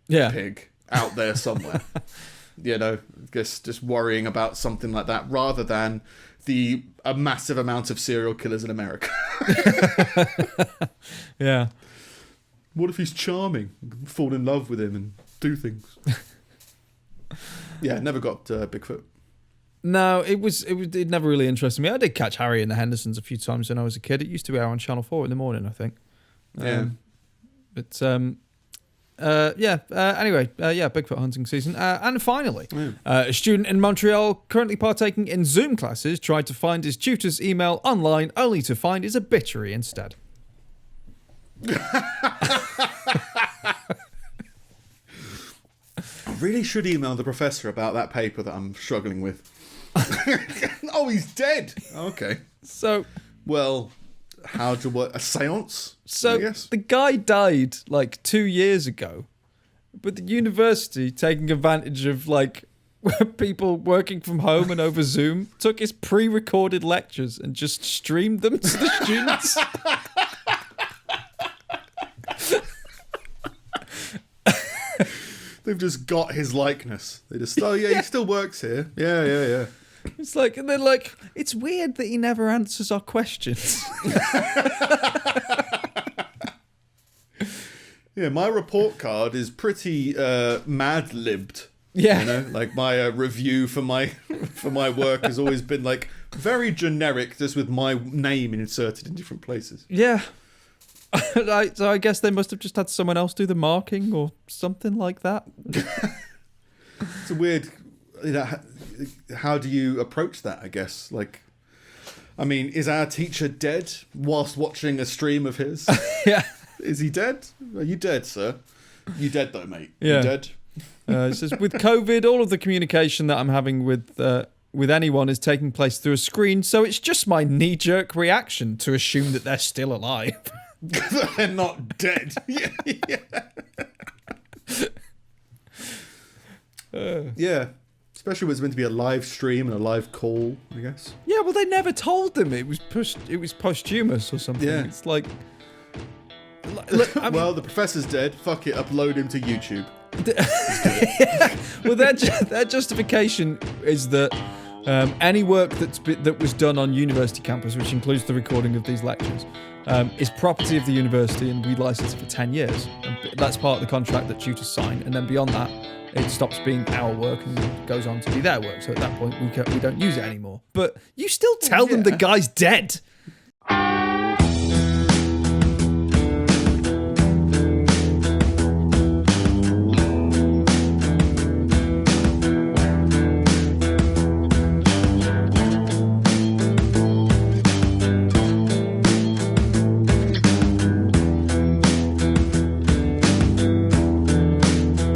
pig out there somewhere? You know, I guess just worrying about something like that rather than a massive amount of serial killers in America. Yeah. What if he's charming? Fall in love with him and do things. Yeah, never got Bigfoot. No, it never really interested me. I did catch Harry and the Hendersons a few times when I was a kid. It used to be on Channel 4 in the morning, I think. Yeah. Anyway, Bigfoot hunting season. And finally, a student in Montreal currently partaking in Zoom classes tried to find his tutor's email online only to find his obituary instead. I really should email the professor about that paper that I'm struggling with. Oh, he's dead. Okay. So, well, how do you work? A seance? So the guy died like 2 years ago, but the university, taking advantage of like people working from home and over Zoom, took his pre-recorded lectures and just streamed them to the students. They've just got his likeness. They just, he still works here. Yeah. It's like, and they're like, it's weird that he never answers our questions. Yeah, my report card is pretty mad-libbed. Yeah, you know, like my review for my work has always been like very generic, just with my name inserted in different places. Yeah. So I guess they must have just had someone else do the marking or something like that. It's a weird, you know, how do you approach that, I guess? Like, I mean, is our teacher dead whilst watching a stream of his? Yeah. Is he dead? Are you dead, sir? You dead though, mate? Yeah. You dead? It says, with COVID, all of the communication that I'm having with anyone is taking place through a screen, so it's just my knee-jerk reaction to assume that they're still alive. They're not dead. Yeah. Especially when it's meant to be a live stream and a live call, I guess. Yeah, well, they never told them it was posthumous or something. Yeah. It's like... Well, the professor's dead. Fuck it, upload him to YouTube. Yeah. Well, their justification is that any work that was done on university campus, which includes the recording of these lectures, is property of the university, and we license it for 10 years. And that's part of the contract that tutors sign, and then beyond that, it stops being our work and goes on to be their work. So at that point, we don't use it anymore. But you still tell them the guy's dead.